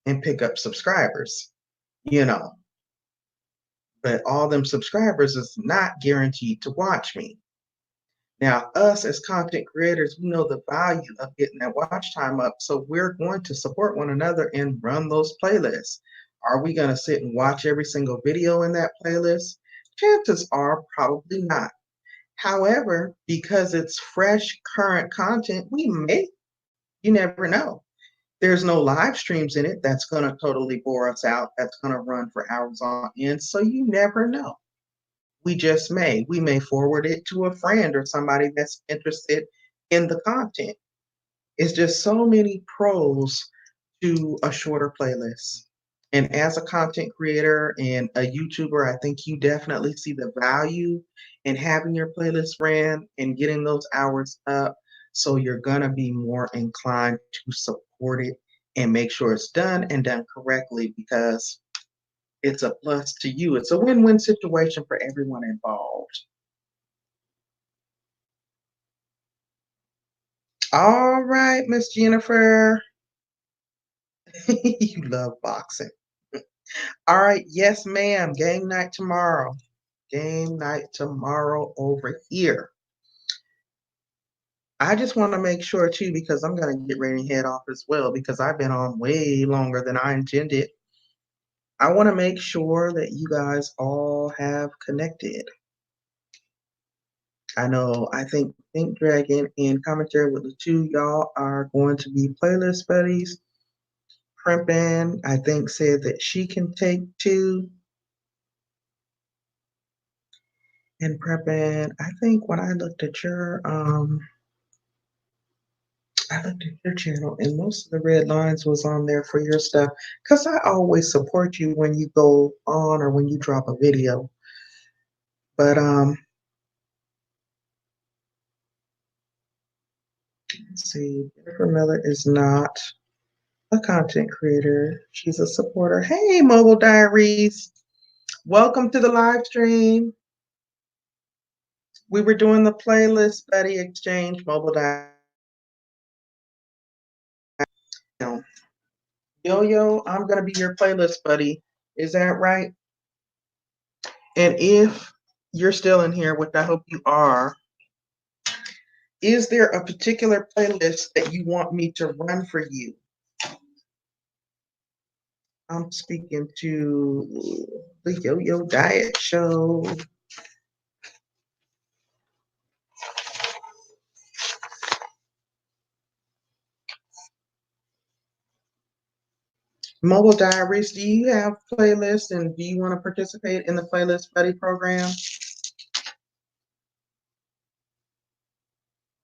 and pick up subscribers, you know, but all them subscribers is not guaranteed to watch me. Now, us as content creators, we know the value of getting that watch time up, so we're going to support one another and run those playlists. Are we going to sit and watch every single video in that playlist? Chances are probably not. However, because it's fresh, current content, we may, you never know. There's no live streams in it that's going to totally bore us out, that's going to run for hours on end, so you never know. We may forward it to a friend or somebody that's interested in the content. It's just so many pros to a shorter playlist. And as a content creator and a YouTuber, I think you definitely see the value in having your playlist ran and getting those hours up. So you're going to be more inclined to support it and make sure it's done and done correctly because it's a plus to you. It's a win win situation for everyone involved. All right, Miss Jennifer. You love boxing. All right, yes, ma'am. Game night tomorrow. Game night tomorrow over here. I just want to make sure too, because I'm gonna get ready to head off as well, because I've been on way longer than I intended. I want to make sure that you guys all have connected. I know I think Think Dragon and Commentary with the two y'all are going to be playlist buddies. Primpin, I think, said that she can take two. And Primpin, I think when I looked at your channel and most of the red lines was on there for your stuff. Cause I always support you when you go on or when you drop a video. But let's see, Jennifer Miller is not a content creator. She's a supporter. Hey, Mobile Diaries. Welcome to the live stream. We were doing the playlist buddy exchange, Mobile Diaries. Yo, yo, I'm going to be your playlist buddy. Is that right? And if you're still in here, which I hope you are, is there a particular playlist that you want me to run for you? I'm speaking to the Yo Yo Diet Show. Mobile Diaries, do you have playlists and do you want to participate in the Playlist Buddy program?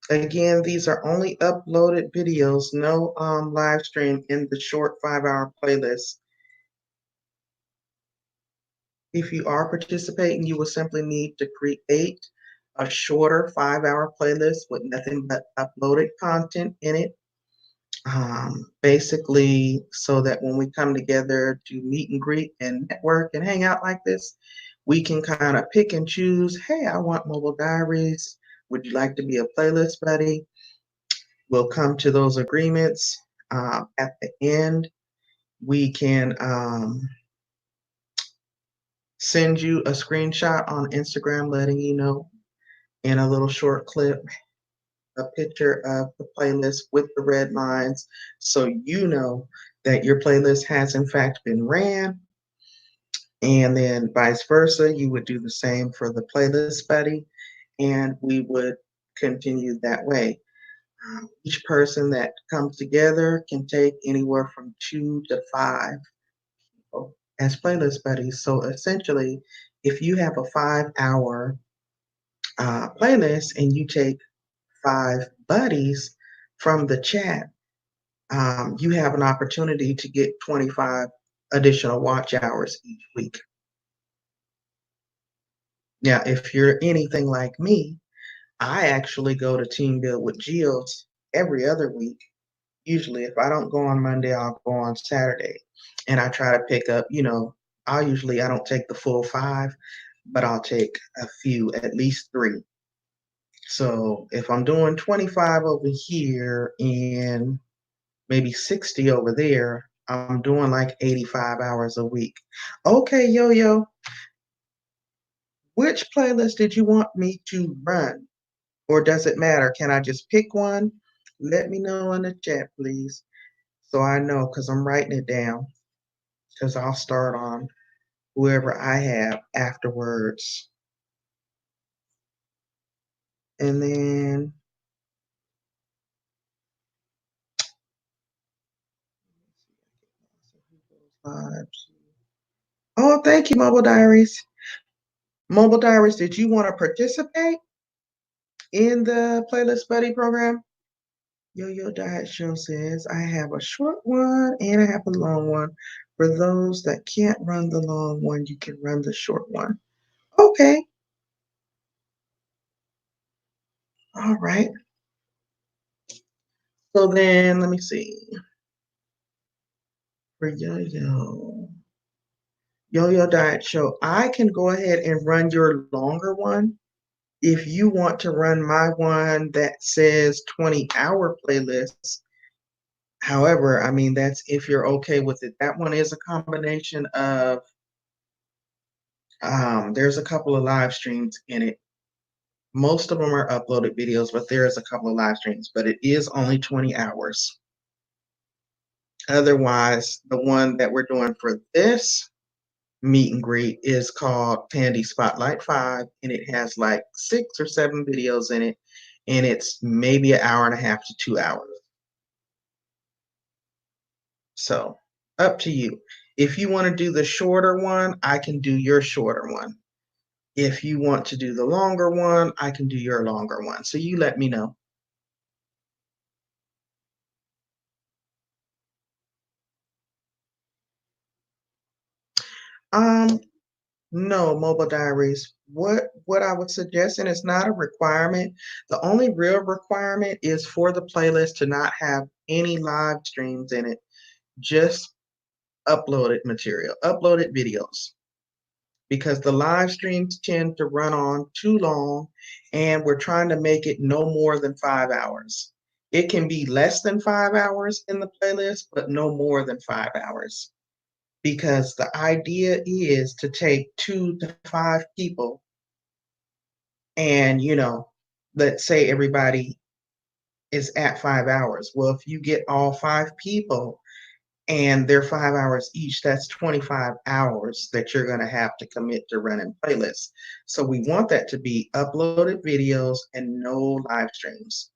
Again, these are only uploaded videos, no live stream in the short 5-hour playlist. If you are participating, you will simply need to create a shorter 5-hour playlist with nothing but uploaded content in it. Basically, so that when we come together to meet and greet and network and hang out like this, we can kind of pick and choose. Hey, I want Mobile Diaries. Would you like to be a playlist buddy? We'll come to those agreements. At the end, we can send you a screenshot on Instagram letting you know in a little short clip a picture of the playlist with the red lines so you know that your playlist has in fact been ran. And then vice versa, you would do the same for the playlist buddy, and we would continue that way. Each person that comes together can take anywhere from 2 to 5 people as playlist buddies. So essentially, if you have a 5-hour playlist and you take 5 buddies from the chat, you have an opportunity to get 25 additional watch hours each week. Now, if you're anything like me, I actually go to Team Build with Geos every other week. Usually, if I don't go on Monday, I'll go on Saturday. And I try to pick up, I don't take the full 5, but I'll take a few, at least 3. So if I'm doing 25 over here and maybe 60 over there, I'm doing like 85 hours a week. Okay, Yo Yo, which playlist did you want me to run? Or does it matter? Can I just pick one? Let me know in the chat, please. So I know because I'm writing it down. Because I'll start on whoever I have afterwards. And then oh, thank you, Mobile Diaries. Mobile Diaries, did you want to participate in the Playlist Buddy program? Yo-Yo Diet Show says, I have a short one and I have a long one. For those that can't run the long one, you can run the short one. Okay. All right. So then let me see. For Yo-Yo Diet Show, I can go ahead and run your longer one. If you want to run my one that says 20-hour playlist, however, I mean, that's if you're okay with it. That one is a combination of, there's a couple of live streams in it. Most of them are uploaded videos, but there's a couple of live streams, but it is only 20 hours. Otherwise, the one that we're doing for this meet and greet is called Pandi Spotlight 5, and it has like 6 or 7 videos in it, and it's maybe an hour and a half to 2 hours. So up to you. If you want to do the shorter one, I can do your shorter one. If you want to do the longer one, I can do your longer one. So you let me know. Um, no, Mobile Diaries. What I would suggest, and it's not a requirement. The only real requirement is for the playlist to not have any live streams in it, just uploaded material, uploaded videos, because the live streams tend to run on too long, and we're trying to make it no more than 5 hours. It can be less than 5 hours in the playlist, but no more than 5 hours. Because the idea is to take 2 to 5 people and, let's say everybody is at 5 hours. Well, if you get all 5 people and they're 5 hours each, that's 25 hours that you're going to have to commit to running playlists. So we want that to be uploaded videos and no live streams.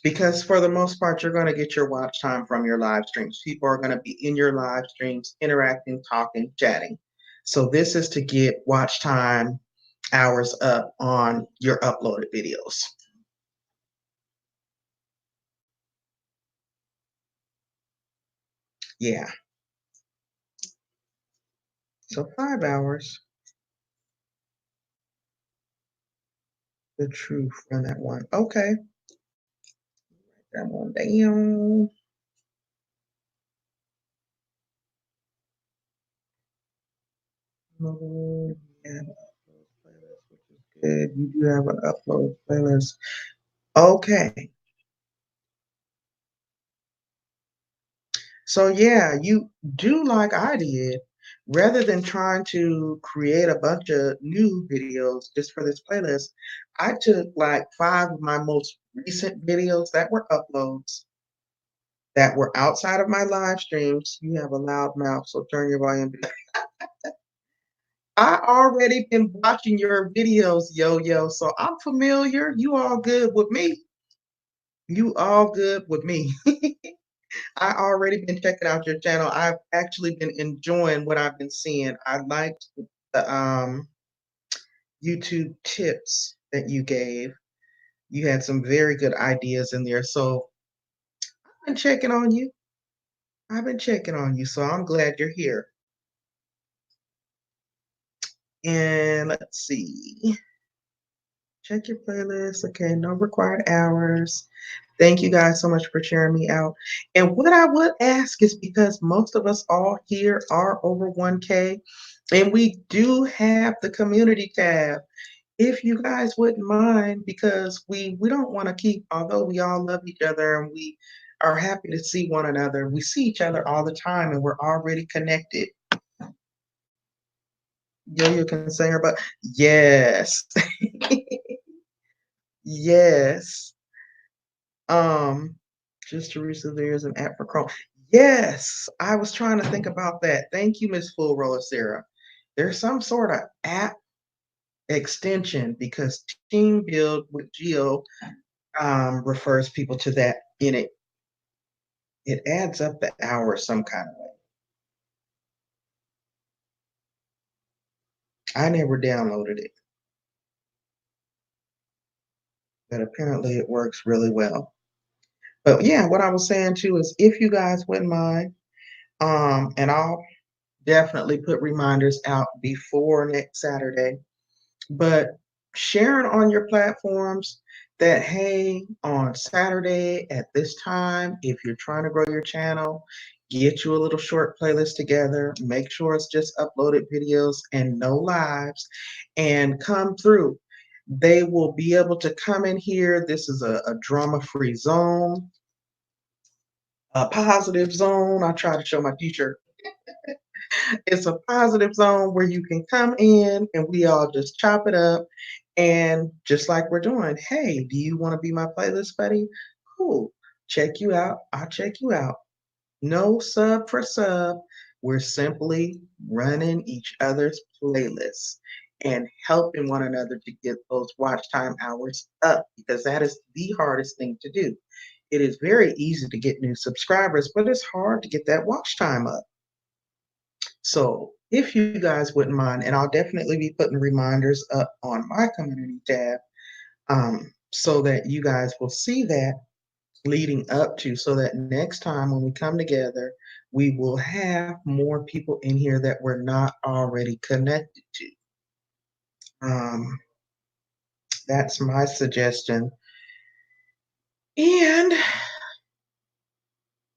Because for the most part, you're going to get your watch time from your live streams. People are going to be in your live streams, interacting, talking, chatting. So this is to get watch time hours up on your uploaded videos. Yeah. So 5 hours, the truth on that one. Okay. That one down. Upload. Yeah, upload playlist, which is good. You do have an upload playlist. Okay. So yeah, you do like I did. Rather than trying to create a bunch of new videos just for this playlist, I took like 5 of my most recent videos that were uploads that were outside of my live streams. You have a loud mouth, so turn your volume down. I already been watching your videos, yo, so I'm familiar. You all good with me. You all good with me. I already been checking out your channel. I've actually been enjoying what I've been seeing. I liked the YouTube tips that you gave. You had some very good ideas in there. So I've been checking on you. I've been checking on you. So I'm glad you're here. And let's see. Check your playlist. Okay, no required hours. Thank you guys so much for sharing me out. And what I would ask is, because most of us all here are over 1K, and we do have the community tab. If you guys wouldn't mind, because we don't want to keep, although we all love each other and we are happy to see one another, we see each other all the time and we're already connected. Yo, you can sing her, but yes. Yes. Um, just Teresa, there's an app for Chrome. Yes, I was trying to think about that. Thank you, Miss Full Roller Sarah. There's some sort of app extension, because Team Build with Geo refers people to that in it. It adds up the hours some kind of way. I never downloaded it, but apparently it works really well. But yeah, what I was saying too is if you guys wouldn't mind, and I'll definitely put reminders out before next Saturday, but sharing on your platforms that, hey, on Saturday at this time, if you're trying to grow your channel, get you a little short playlist together, make sure it's just uploaded videos and no lives, and come through. They will be able to come in here. This is a drama-free zone, a positive zone. I try to show my teacher it's a positive zone where you can come in and we all just chop it up. And just like we're doing, hey, do you want to be my playlist buddy? Cool. Check you out. I'll check you out. No sub for sub. We're simply running each other's playlists and helping one another to get those watch time hours up because that is the hardest thing to do. It is very easy to get new subscribers, but it's hard to get that watch time up. So if you guys wouldn't mind, and I'll definitely be putting reminders up on my community tab so that you guys will see that leading up to, so that next time when we come together, we will have more people in here that we're not already connected to. Um, that's my suggestion. And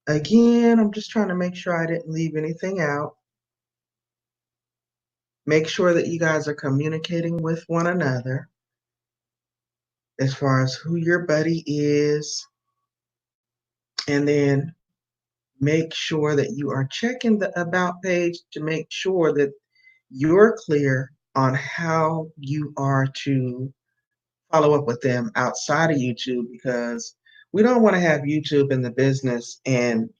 again, I'm just trying to make sure I didn't leave anything out. Make sure that you guys are communicating with one another as far as who your buddy is, and then make sure that you are checking the about page to make sure that you're clear on how you are to follow up with them outside of YouTube, because we don't want to have YouTube in the business and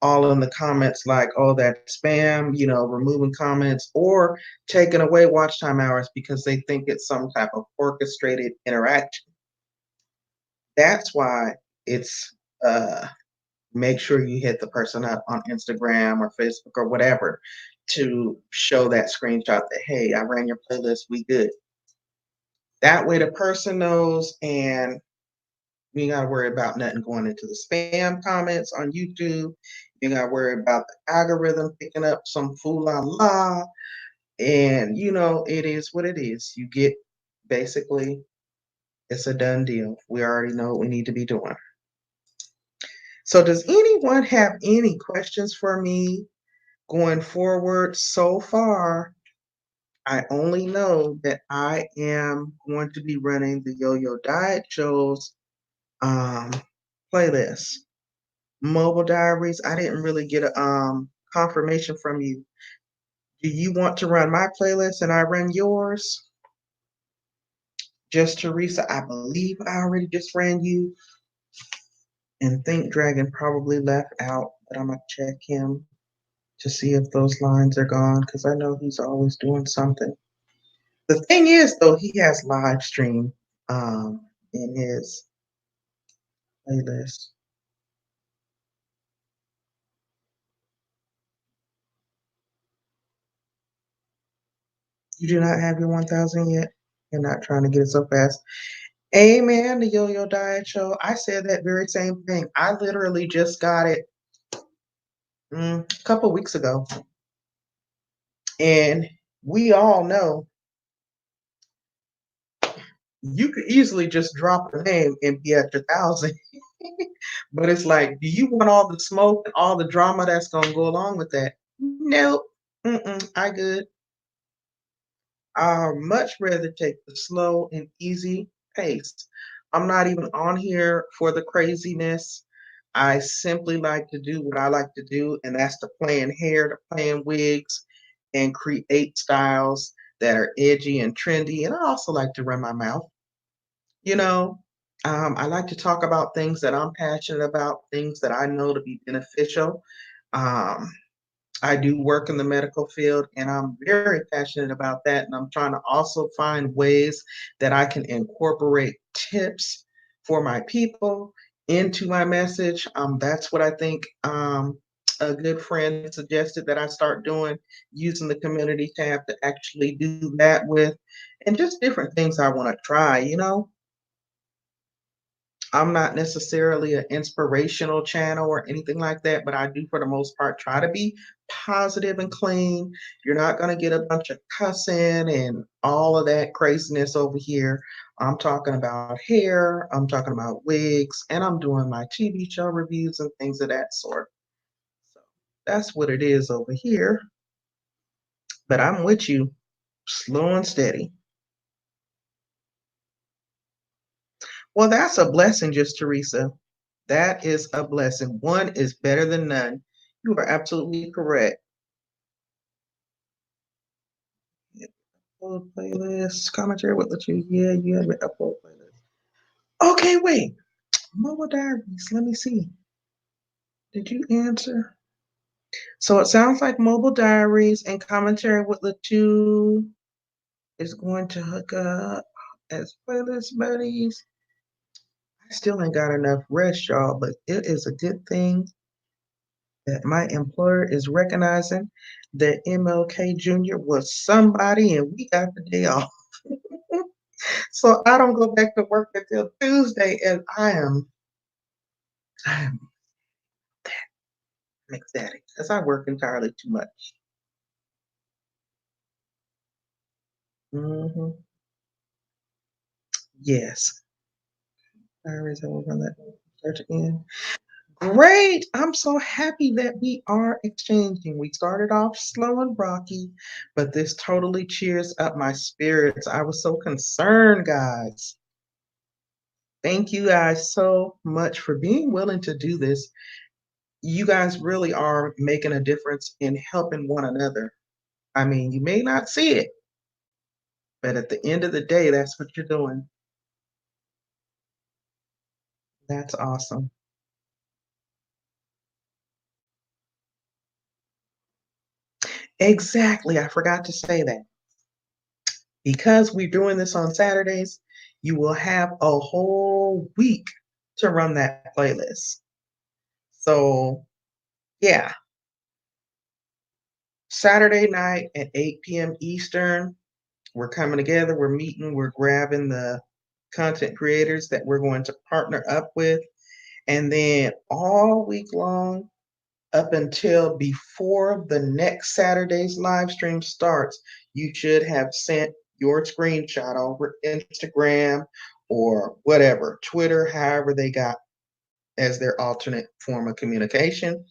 all in the comments like, oh, that spam, removing comments or taking away watch time hours because they think it's some type of orchestrated interaction. That's why it's make sure you hit the person up on Instagram or Facebook or whatever to show that screenshot that, hey, I ran your playlist, we good. That way the person knows and you ain't gotta worry about nothing going into the spam comments on YouTube. You gotta worry about the algorithm picking up some fool la la. And it is what it is. You get basically it's a done deal. We already know what we need to be doing. So does anyone have any questions for me going forward? So far, I only know that I am going to be running the Yo-Yo Diet Show's um, playlist. Mobile Diaries, I didn't really get a confirmation from you. Do you want to run my playlist and I run yours? Just Teresa, I believe I already just ran you. And Think Dragon probably left out, but I'm going to check him to see if those lines are gone because I know he's always doing something. The thing is, though, he has live stream in his playlist. You do not have your 1,000 yet? You're not trying to get it so fast. Amen, the Yo-Yo Diet Show. I said that very same thing. I literally just got it a couple weeks ago. And we all know you could easily just drop a name and be at your 1,000. But it's like, do you want all the smoke and all the drama that's going to go along with that? Nope. I good. I'd much rather take the slow and easy pace. I'm not even on here for the craziness. I simply like to do what I like to do, and that's to playing hair, to playing wigs, and create styles that are edgy and trendy. And I also like to run my mouth. You know, I like to talk about things that I'm passionate about, things that I know to be beneficial. Um, I do work in the medical field and I'm very passionate about that. And I'm trying to also find ways that I can incorporate tips for my people into my message. That's what I think A good friend suggested that I start doing using the community tab to actually do that with, and just different things I want to try, you know. I'm not necessarily an inspirational channel or anything like that, but I do, for the most part, try to be positive and clean. You're not going to get a bunch of cussing and all of that craziness over here. I'm talking about hair, I'm talking about wigs, and I'm doing my TV show reviews and things of that sort. So that's what it is over here. But I'm with you, slow and steady. Well, that's a blessing, just Teresa. That is a blessing. One is better than none. You are absolutely correct. Yeah, upload playlist, commentary, what let you? Yeah, you have an upload playlist. Okay, wait. Mobile diaries. Let me see. Did you answer? So it sounds like mobile diaries and commentary with Latu is going to hook up as playlist buddies. I still ain't got enough rest, y'all, but it is a good thing that my employer is recognizing that MLK Jr. was somebody and we got the day off. So I don't go back to work until Tuesday, and I'm ecstatic because I work entirely too much. Hmm. Yes. Diaries, I will run that search again. Great. I'm so happy that we are exchanging. We started off slow and rocky, but this totally cheers up my spirits. I was so concerned, guys. Thank you guys so much for being willing to do this. You guys really are making a difference in helping one another. I mean, you may not see it, but at the end of the day, that's what you're doing. That's awesome. Exactly. I forgot to say that. Because we're doing this on Saturdays, you will have a whole week to run that playlist. So, yeah, Saturday night at 8 p.m. Eastern, we're coming together, we're meeting, we're grabbing the content creators that we're going to partner up with. And then all week long, up until before the next Saturday's live stream starts, you should have sent your screenshot over Instagram or whatever, Twitter, however they got as their alternate form of communication,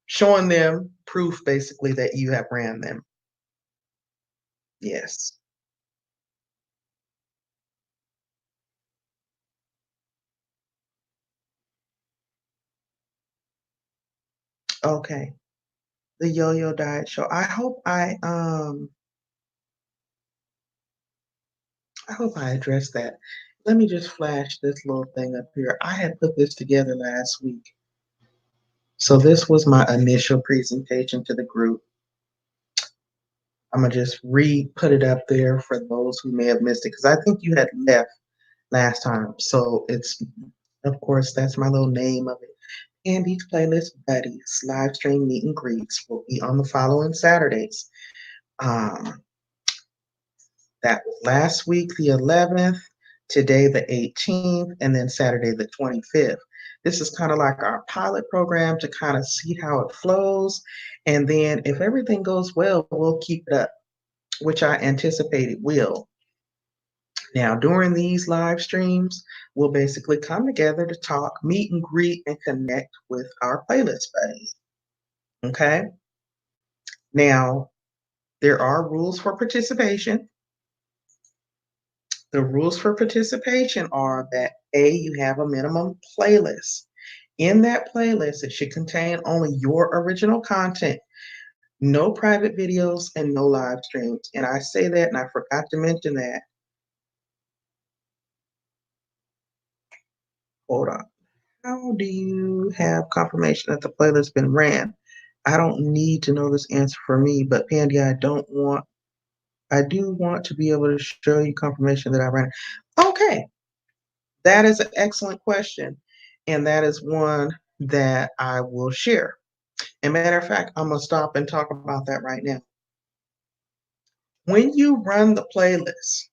showing them proof basically that you have ran them. Yes. Okay. The Yo-Yo Diet Show. I hope I addressed that. Let me just flash this little thing up here. I had put this together last week. So this was my initial presentation to the group. I'm gonna just put it up there for those who may have missed it because I think you had left last time. So it's, of course, that's my little name of it. Andy's Playlist Buddies live stream meet and greets will be on the following Saturdays. Um, that was last week, the 11th, today, the 18th, and then Saturday, the 25th. This is kind of like our pilot program to kind of see how it flows. And then if everything goes well, we'll keep it up, which I anticipate it will. Now, during these live streams, we'll basically come together to talk, meet and greet, and connect with our playlist buddies. Okay. Now, there are rules for participation. The rules for participation are that A, you have a minimum playlist. In that playlist, it should contain only your original content, no private videos, and no live streams. And I say that, and I forgot to mention that. Hold on. How do you have confirmation that the playlist has been ran? I don't need to know this answer for me, but Pandi, I do want to be able to show you confirmation that I ran it. Okay, that is an excellent question. And that is one that I will share. And matter of fact, I'm gonna stop and talk about that right now. When you run the playlist,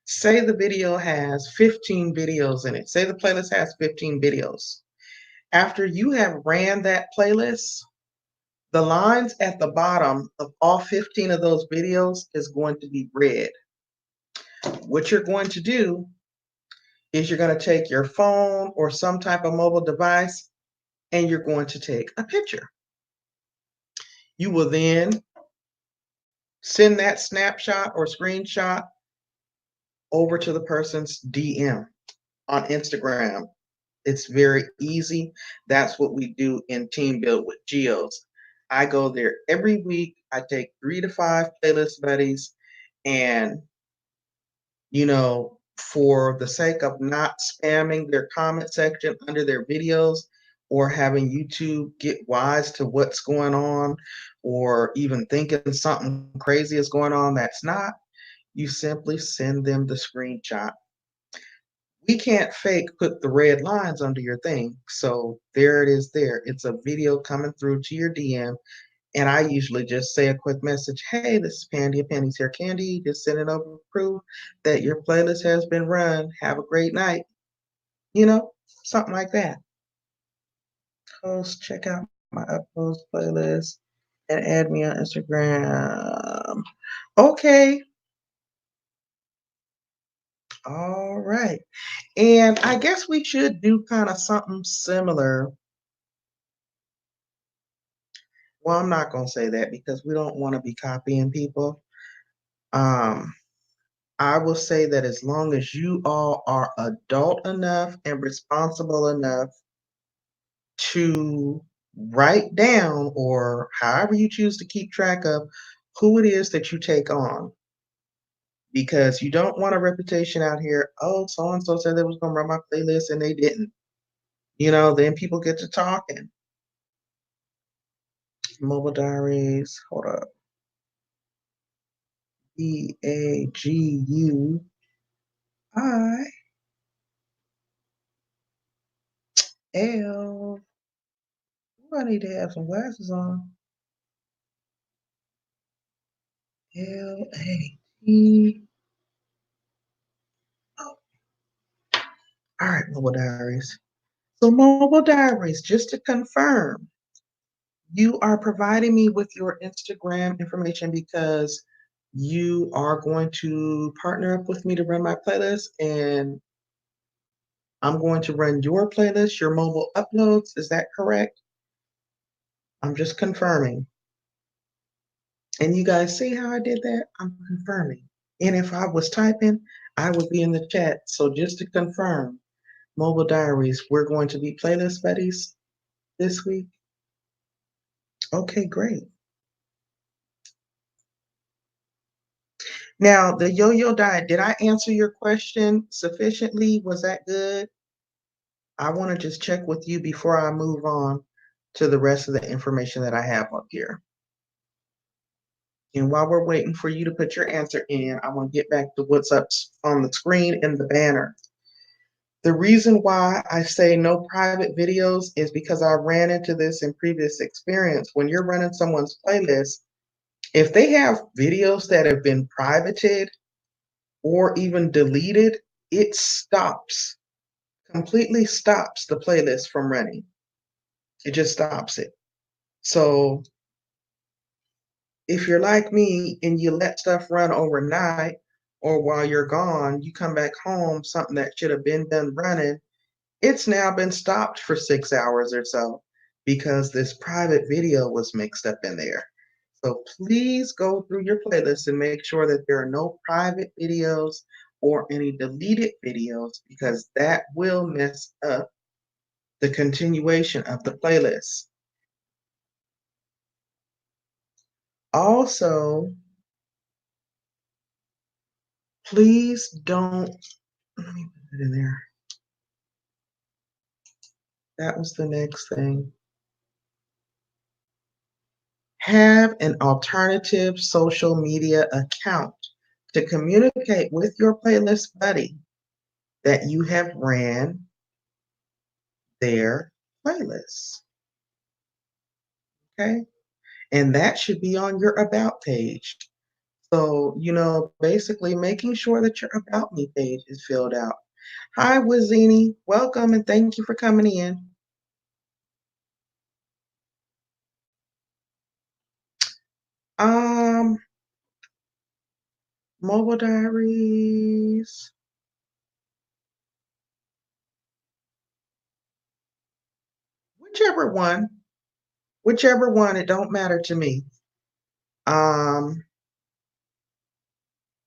say the video has 15 videos in it. Say the playlist has 15 videos. After you have ran that playlist, the lines at the bottom of all 15 of those videos is going to be red. What you're going to do is you're going to take your phone or some type of mobile device and you're going to take a picture. You will then send that snapshot or screenshot over to the person's DM on Instagram. It's very easy. That's what we do in Team Build with Geos. I go there every week. I take 3 to 5 playlist buddies, and for the sake of not spamming their comment section under their videos or having YouTube get wise to what's going on or even thinking something crazy is going on that's not, you simply send them the screenshot. We can't fake put the red lines under your thing. So there it is there. It's a video coming through to your DM. And I usually just say a quick message. Hey, this is Pandi of Pandy's Hair Candy. Just sending over proof that your playlist has been run. Have a great night. Something like that. Post, check out my uploads playlist and add me on Instagram. Okay. All right. And I guess we should do kind of something similar. Well, I'm not going to say that because we don't want to be copying people. Um, I will say that as long as you all are adult enough and responsible enough to write down or however you choose to keep track of who it is that you take on. Because you don't want a reputation out here, oh, so and so said they was going to run my playlist and they didn't. Then people get to talking. Mobile diaries, hold up. BeaguiL. I need to have some glasses on. LAT. Oh, all right, mobile diaries. So mobile diaries, just to confirm, you are providing me with your Instagram information because you are going to partner up with me to run my playlist and I'm going to run your playlist, your mobile uploads. Is that correct? I'm just confirming. And you guys see how I did that? I'm confirming. And if I was typing, I would be in the chat. So just to confirm, mobile diaries, we're going to be playlist buddies this week. Okay, great. Now, the yo-yo diet, did I answer your question sufficiently? Was that good? I want to just check with you before I move on to the rest of the information that I have up here. And while we're waiting for you to put your answer in, I want to get back to what's up on the screen in the banner. The reason why I say no private videos is because I ran into this in previous experience. When you're running someone's playlist, if they have videos that have been privated or even deleted, it completely stops the playlist from running. It just stops it. So if you're like me and you let stuff run overnight or while you're gone, you come back home, something that should have been done running, it's now been stopped for 6 hours or so because this private video was mixed up in there. So please go through your playlist and make sure that there are no private videos or any deleted videos because that will mess up the continuation of the playlist. Also, please don't, let me put it in there. That was the next thing. Have an alternative social media account to communicate with your playlist buddy that you have ran their playlists. Okay. And that should be on your about page. So, basically making sure that your about me page is filled out. Hi, Wazini. Welcome and thank you for coming in. Um, Mobile diaries. Whichever one. Whichever one, it don't matter to me. Um,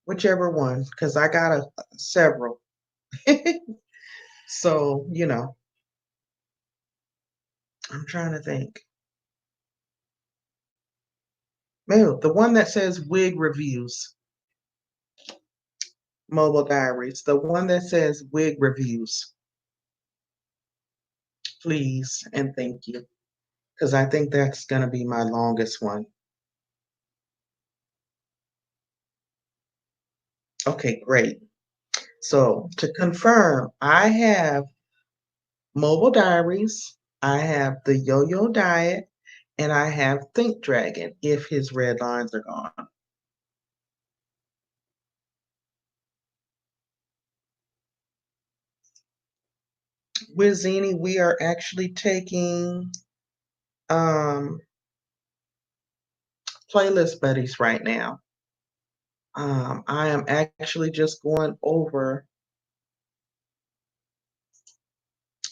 Whichever one, because I got several. So, I'm trying to think. Maybe the one that says wig reviews, mobile diaries, the one that says wig reviews, please and thank you. Because I think that's going to be my longest one. Okay, great. So to confirm, I have mobile diaries, I have the yo-yo diet, and I have Think Dragon if his red lines are gone. With Zini, we are actually taking playlist buddies right now. I am actually just going over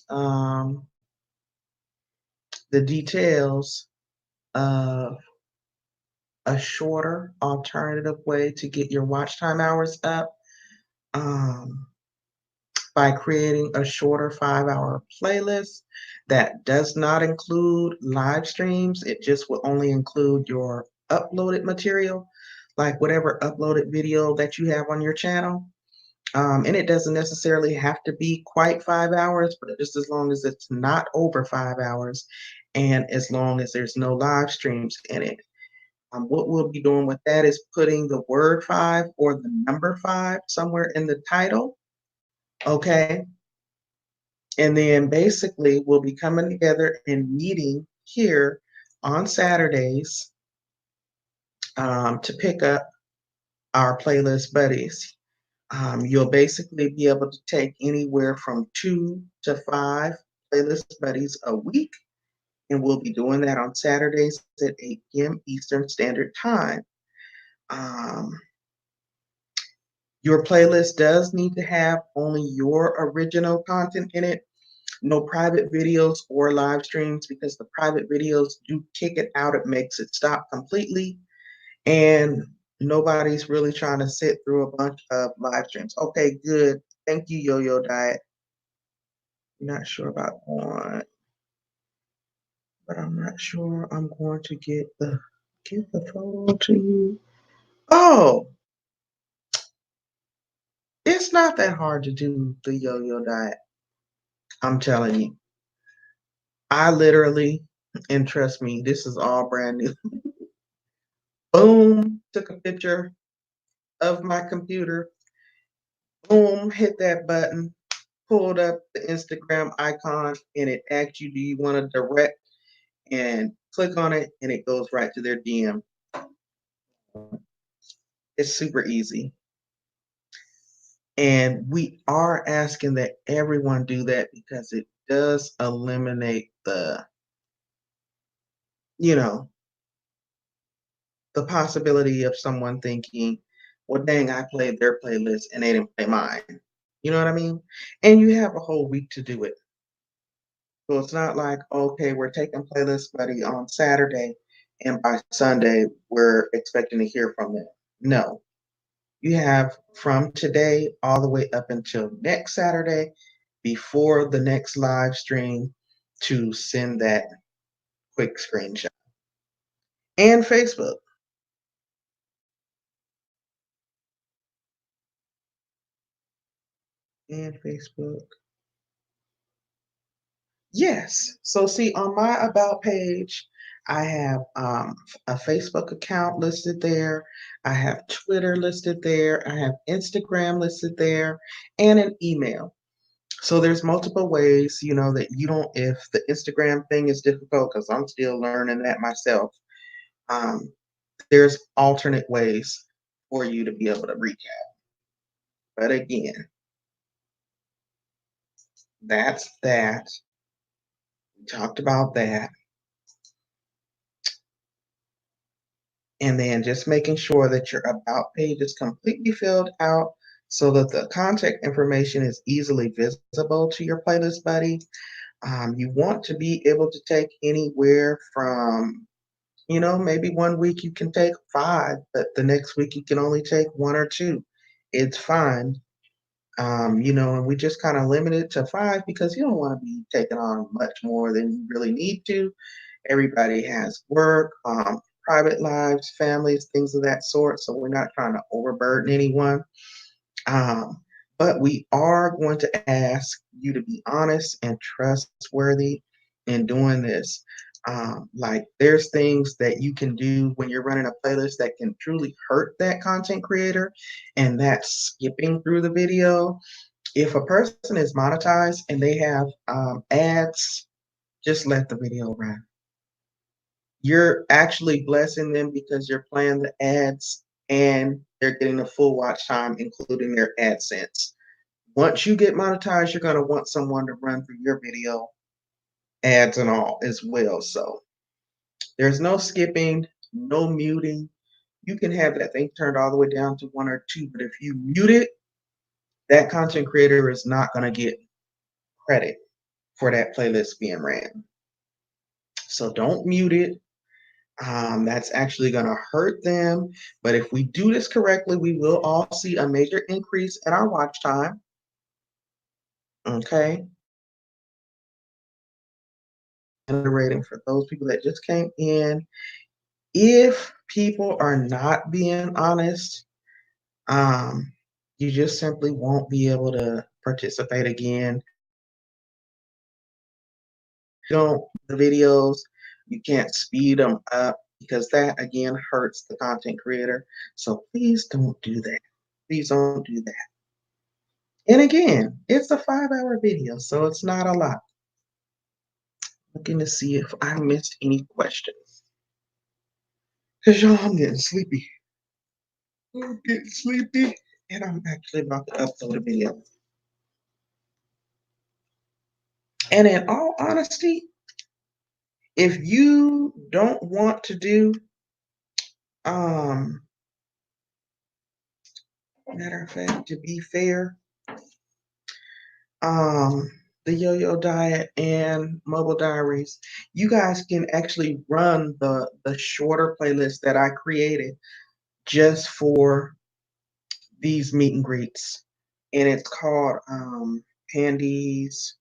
um, the details of a shorter alternative way to get your watch time hours up um, by creating a shorter 5-hour playlist that does not include live streams. It just will only include your uploaded material, like whatever uploaded video that you have on your channel. And it doesn't necessarily have to be quite 5 hours, but just as long as it's not over 5 hours and as long as there's no live streams in it. What we'll be doing with that is putting the word 5 or the number 5 somewhere in the title. Okay. And then basically we'll be coming together and meeting here on Saturdays to pick up our playlist buddies. You'll basically be able to take anywhere from 2 to 5 playlist buddies a week. And we'll be doing that on Saturdays at 8 p.m. Eastern Standard Time. Um, your playlist does need to have only your original content in it, no private videos or live streams, because the private videos do kick it out. It makes it stop completely. And nobody's really trying to sit through a bunch of live streams. Okay, good. Thank you, Yo-Yo Diet. Not sure about one, but I'm not sure I'm going to get the photo to you. Oh, it's not that hard to do the Yo-Yo Diet. I'm telling you. I literally, and trust me, this is all brand new. Boom, took a picture of my computer. Boom, hit that button, pulled up the Instagram icon, and it asks you, do you want to direct? And click on it, and it goes right to their DM. It's super easy. And we are asking that everyone do that because it does eliminate you know, the possibility of someone thinking, well, dang, I played their playlist and they didn't play mine. You know what I mean? And you have a whole week to do it. So it's not like, okay, we're taking playlist buddy on Saturday and by Sunday we're expecting to hear from them. No. You have from today all the way up until next Saturday before the next live stream to send that quick screenshot. And Facebook. And Facebook. Yes. So see on my about page, I have a Facebook account listed there. I have Twitter listed there. I have Instagram listed there and an email. So there's multiple ways, that you don't, if the Instagram thing is difficult, because I'm still learning that myself, um, there's alternate ways for you to be able to recap. But again, that's that. We talked about that. And then just making sure that your about page is completely filled out so that the contact information is easily visible to your playlist buddy. You want to be able to take anywhere from, maybe one week you can take 5, but the next week you can only take 1 or 2. It's fine. And we just kind of limit it to 5 because you don't want to be taking on much more than you really need to. Everybody has work, private lives, families, things of that sort. So we're not trying to overburden anyone. Um, but we are going to ask you to be honest and trustworthy in doing this. Like there's things that you can do when you're running a playlist that can truly hurt that content creator, and that's skipping through the video. If a person is monetized and they have ads, just let the video run. You're actually blessing them because you're playing the ads and they're getting the full watch time, including their AdSense. Once you get monetized, you're going to want someone to run through your video, ads and all as well. So there's no skipping, no muting. You can have that thing turned all the way down to 1 or 2, but if you mute it, that content creator is not going to get credit for that playlist being ran. So don't mute it. That's actually going to hurt them. But if we do this correctly, we will all see a major increase in our watch time. Okay. And the rating for those people that just came in. If people are not being honest, um, you just simply won't be able to participate again. Don't the videos, you can't speed them up because that again hurts the content creator. So please don't do that. Please don't do that. And again, it's a 5-hour video, so it's not a lot. Looking to see if I missed any questions. Because y'all, I'm getting sleepy. I'm getting sleepy, and I'm actually about to upload a video. And in all honesty, if you don't want to do, um, matter of fact, to be fair, um, the Yo-Yo Diet and Mobile Diaries, you guys can actually run the shorter playlist that I created just for these meet and greets, and it's called Pandy's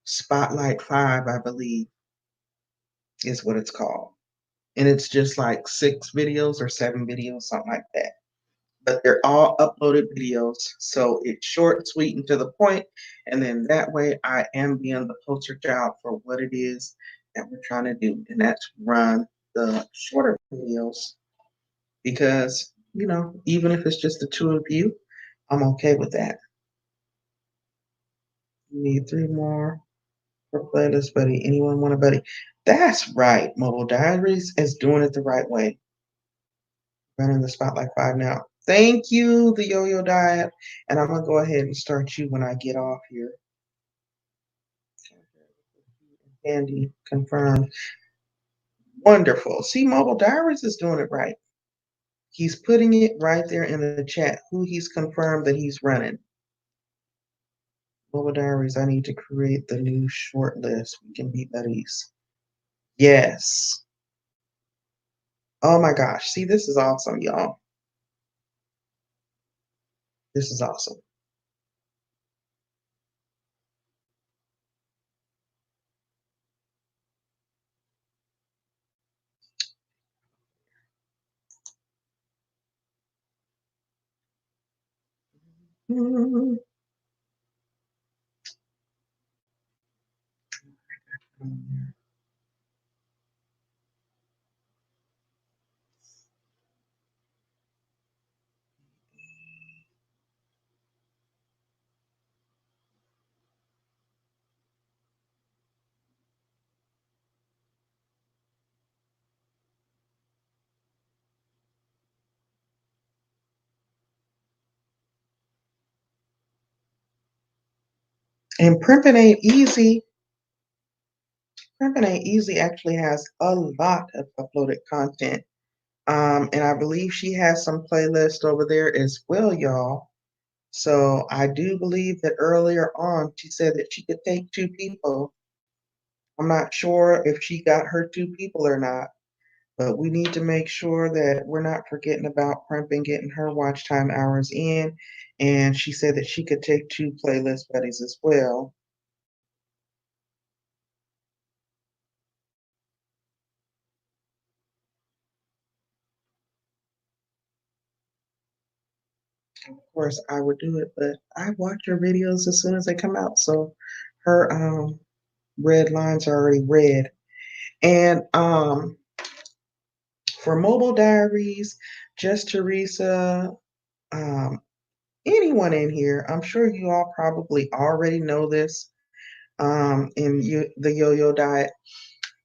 Spotlight 5, I believe, is what it's called. And it's just like 6 videos or 7 videos, something like that. But they're all uploaded videos, so it's short, sweet, and to the point. And then that way, I am being the poster child for what it is that we're trying to do, and that's run the shorter videos because even if it's just the two of you, I'm okay with that. Need 3 more for playlist buddy. Anyone want a buddy? That's right. Mobile Diaries is doing it the right way. Running the Spotlight 5 now. Thank you, the Yo-Yo Diet. And I'm going to go ahead and start you when I get off here. Andy confirmed. Wonderful. See, Mobile Diaries is doing it right. He's putting it right there in the chat, who he's confirmed that he's running. Mobile Diaries, I need to create the new short list. We can be buddies. Yes. Oh my gosh. See, this is awesome, y'all. This is awesome. And Primping Ain't Easy, Primping Ain't Easy actually has a lot of uploaded content. And I believe she has some playlists over there as well, y'all. So I do believe that earlier on she said that she could take two people. I'm not sure if she got her two people or not, but we need to make sure that we're not forgetting about Primping getting her watch time hours in. And she said that she could take two playlist buddies as well. Of course, I would do it, but I watch her videos as soon as they come out. So her red lines are already red. And for Mobile Diaries, Just Teresa, um, anyone in here, I'm sure you all probably already know this the yo-yo diet.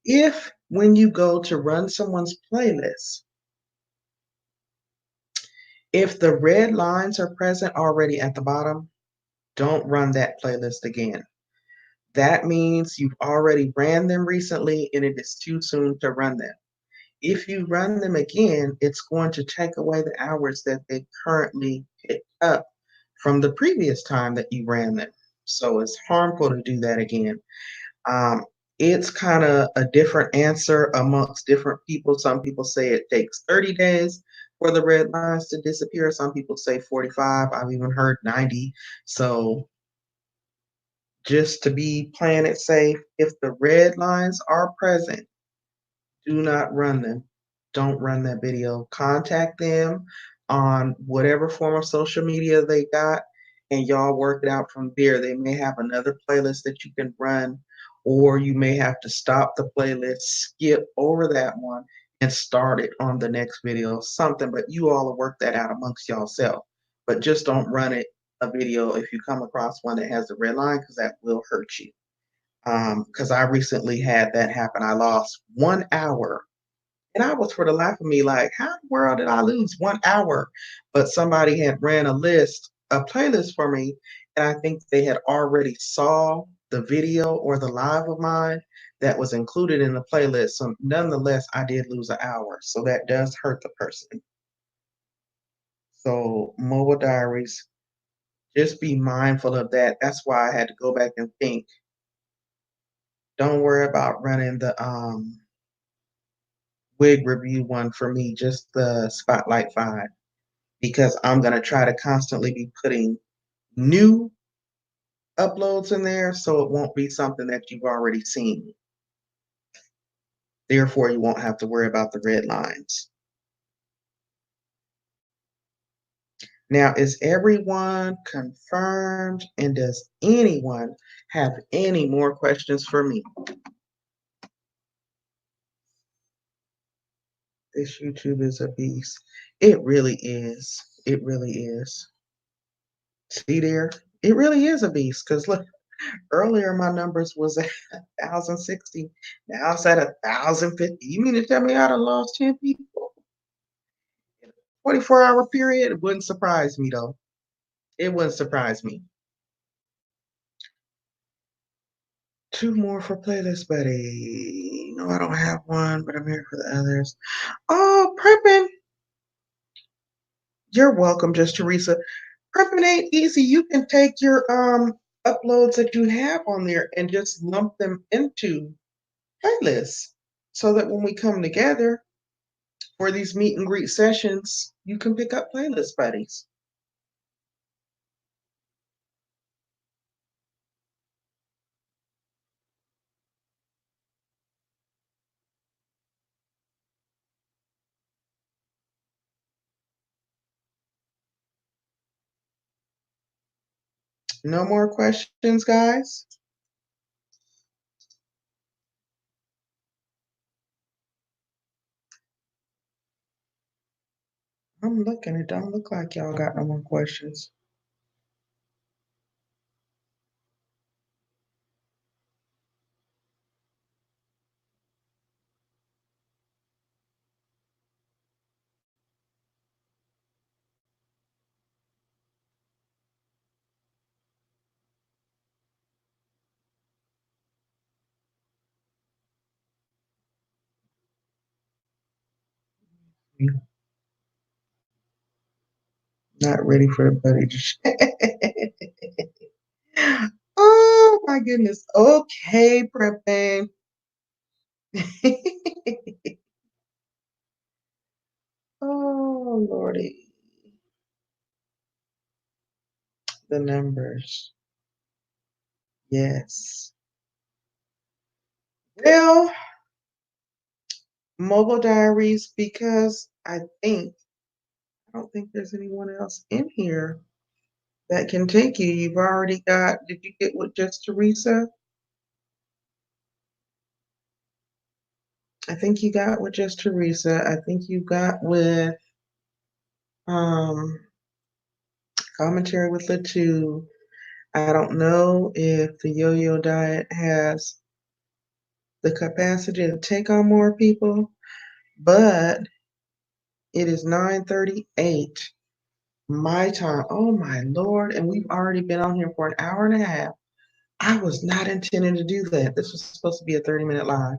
If when you go to run someone's playlist, if the red lines are present already at the bottom, don't run that playlist again. That means you've already ran them recently and it is too soon to run them. If you run them again, it's going to take away the hours that they currently picked up from the previous time that you ran them. So it's harmful to do that again. Um, it's kind of a different answer amongst different people. Some people say it takes 30 days for the red lines to disappear. Some people say 45. I've even heard 90. So just to be playing it safe, if the red lines are present, do not run them. Don't run that video. Contact them on whatever form of social media they got, and y'all work it out from there. They may have another playlist that you can run, or you may have to stop the playlist, skip over that one, and start it on the next video, something. But you all will work that out amongst yourself. But just don't run it a video if you come across one that has the red line, because that will hurt you. Because I recently had that happen. I lost 1 hour and I was for the life of me like, how in the world did I lose 1 hour? But somebody had ran a playlist for me, and I think they had already saw the video or the live of mine that was included in the playlist. So nonetheless, I did lose an hour. So that does hurt the person. So mobile diaries, just be mindful of that. That's why I had to go back and think. Don't worry about running the wig review one for me, just the Spotlight 5. Because I'm going to try to constantly be putting new uploads in there so it won't be something that you've already seen. Therefore, you won't have to worry about the red lines. Now, is everyone confirmed? And does anyone have any more questions for me? This YouTube is a beast. It really is. It really is. See there? It really is a beast because look, earlier my numbers was at 1,060. Now it's at 1,050. You mean to tell me I done lost 10 people in a 24-hour period? It wouldn't surprise me though. It wouldn't surprise me. Two more for playlist buddy. No, I don't have one, but I'm here for the others. Oh, prepping. You're welcome, just Teresa. Prepping ain't easy. You can take your uploads that you have on there and just lump them into playlists so that when we come together for these meet and greet sessions, you can pick up playlist buddies. No more questions, guys? I'm looking. It don't look like y'all got no more questions. Not ready for the buddy to Oh my goodness. Okay, prep babe. Oh Lordy. The numbers. Yes. Well, mobile diaries because I don't think there's anyone else in here that can take you. You've already got, did you get with just Teresa? I think you got with just Teresa. I think you got with um commentary with Latu. I don't know if the yo-yo diet has the capacity to take on more people, but it is 9:38 my time. Oh my Lord. And we've already been on here for an hour and a half. I was not intending to do that. This was supposed to be a 30-minute live.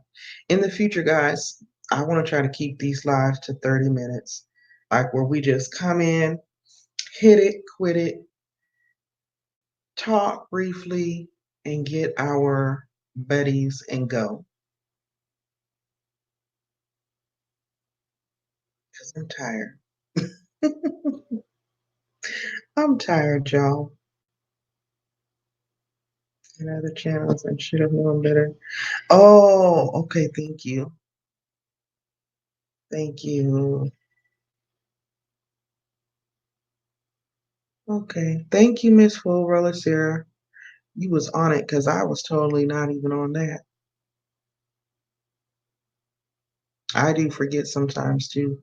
In the future, guys, I want to try to keep these lives to 30 minutes, like where we just come in, hit it, quit it, talk briefly, and get our buddies and go. Because I'm tired. I'm tired, y'all. And other channels, I should have known better. Oh, okay. Thank you. Thank you. Okay. Thank you, Miss Full Roller Sarah. You was on it because I was totally not even on that. I do forget sometimes too.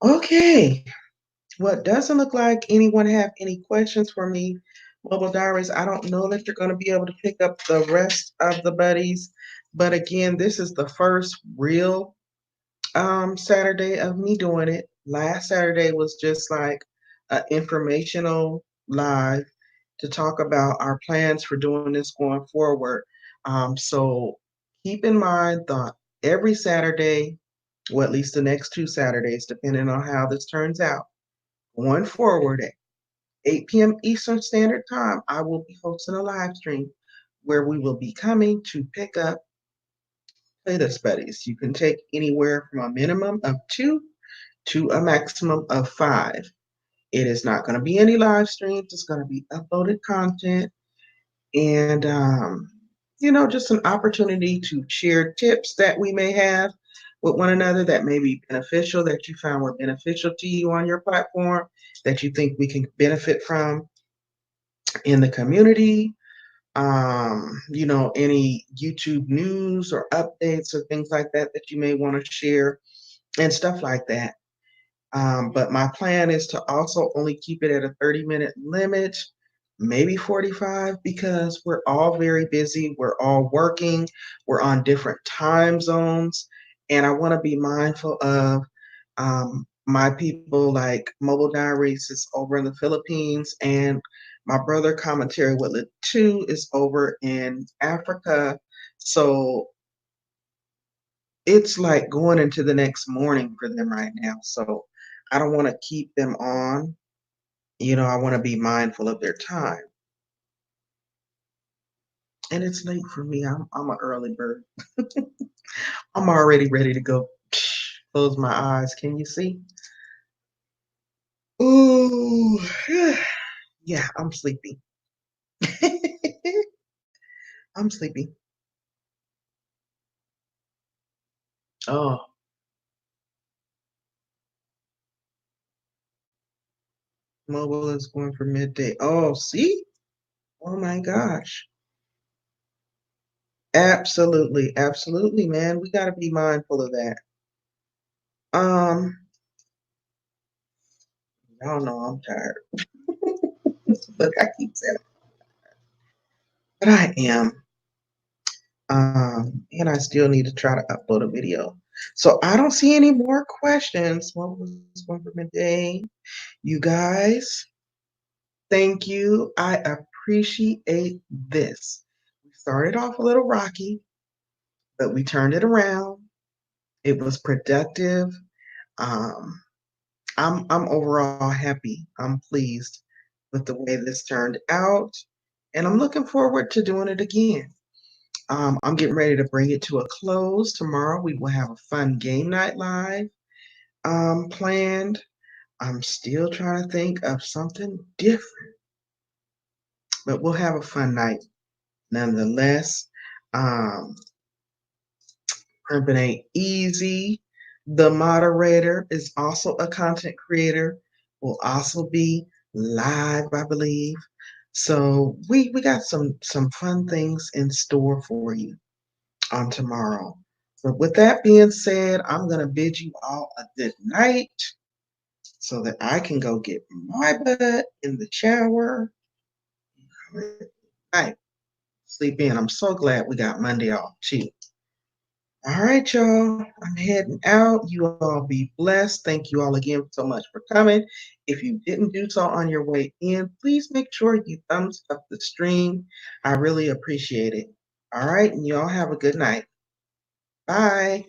Okay. Well, it doesn't look like anyone have any questions for me. Mobile Diaries, I don't know that you're going to be able to pick up the rest of the buddies. But again, this is the first real Saturday of me doing it. Last Saturday was just like an informational live to talk about our plans for doing this going forward. So keep in mind that every Saturday, or at least the next two Saturdays, depending on how this turns out, going forward at 8 p.m. Eastern Standard Time, I will be hosting a live stream where we will be coming to pick up playlist buddies. You can take anywhere from a minimum of two to a maximum of five. It is not going to be any live streams. It's going to be uploaded content and, just an opportunity to share tips that we may have with one another that may be beneficial, that you found were beneficial to you on your platform, that you think we can benefit from in the community. Any YouTube news or updates or things like that that you may want to share and stuff like that. But my plan is to also only keep it at a 30-minute limit, maybe 45, because we're all very busy. We're all working. We're on different time zones. And I want to be mindful of my people, like Mobile Diaries is over in the Philippines, and my brother Commentary with It 2 is over in Africa. So it's like going into the next morning for them right now. So I don't want to keep them on. I want to be mindful of their time. And it's late for me. I'm an early bird. I'm already ready to go. Close my eyes. Can you see? Ooh, yeah, I'm sleepy. I'm sleepy. Oh, mobile is going for midday. Oh, see? Oh my gosh. Absolutely, absolutely, man. We got to be mindful of that. Um, y'all know I'm tired. Look, I keep saying it, but I am. And I still need to try to upload a video. So I don't see any more questions. What was one for midday? You guys, thank you. I appreciate this. We started off a little rocky, but we turned it around. It was productive. Um, I'm overall happy. I'm pleased with the way this turned out, and I'm looking forward to doing it again. I'm getting ready to bring it to a close. Tomorrow we will have a fun game night live planned. I'm still trying to think of something different, but we'll have a fun night nonetheless. Um, Urban ain't easy. The moderator is also a content creator. Will also be live, I believe. So we got some fun things in store for you on tomorrow. But with that being said, I'm gonna bid you all a good night so that I can go get my butt in the shower. All right, sleep in. I'm so glad we got Monday off too. All right, y'all. I'm heading out. You all be blessed. Thank you all again so much for coming. If you didn't do so on your way in, please make sure you thumbs up the stream. I really appreciate it. All right, and you all have a good night. Bye.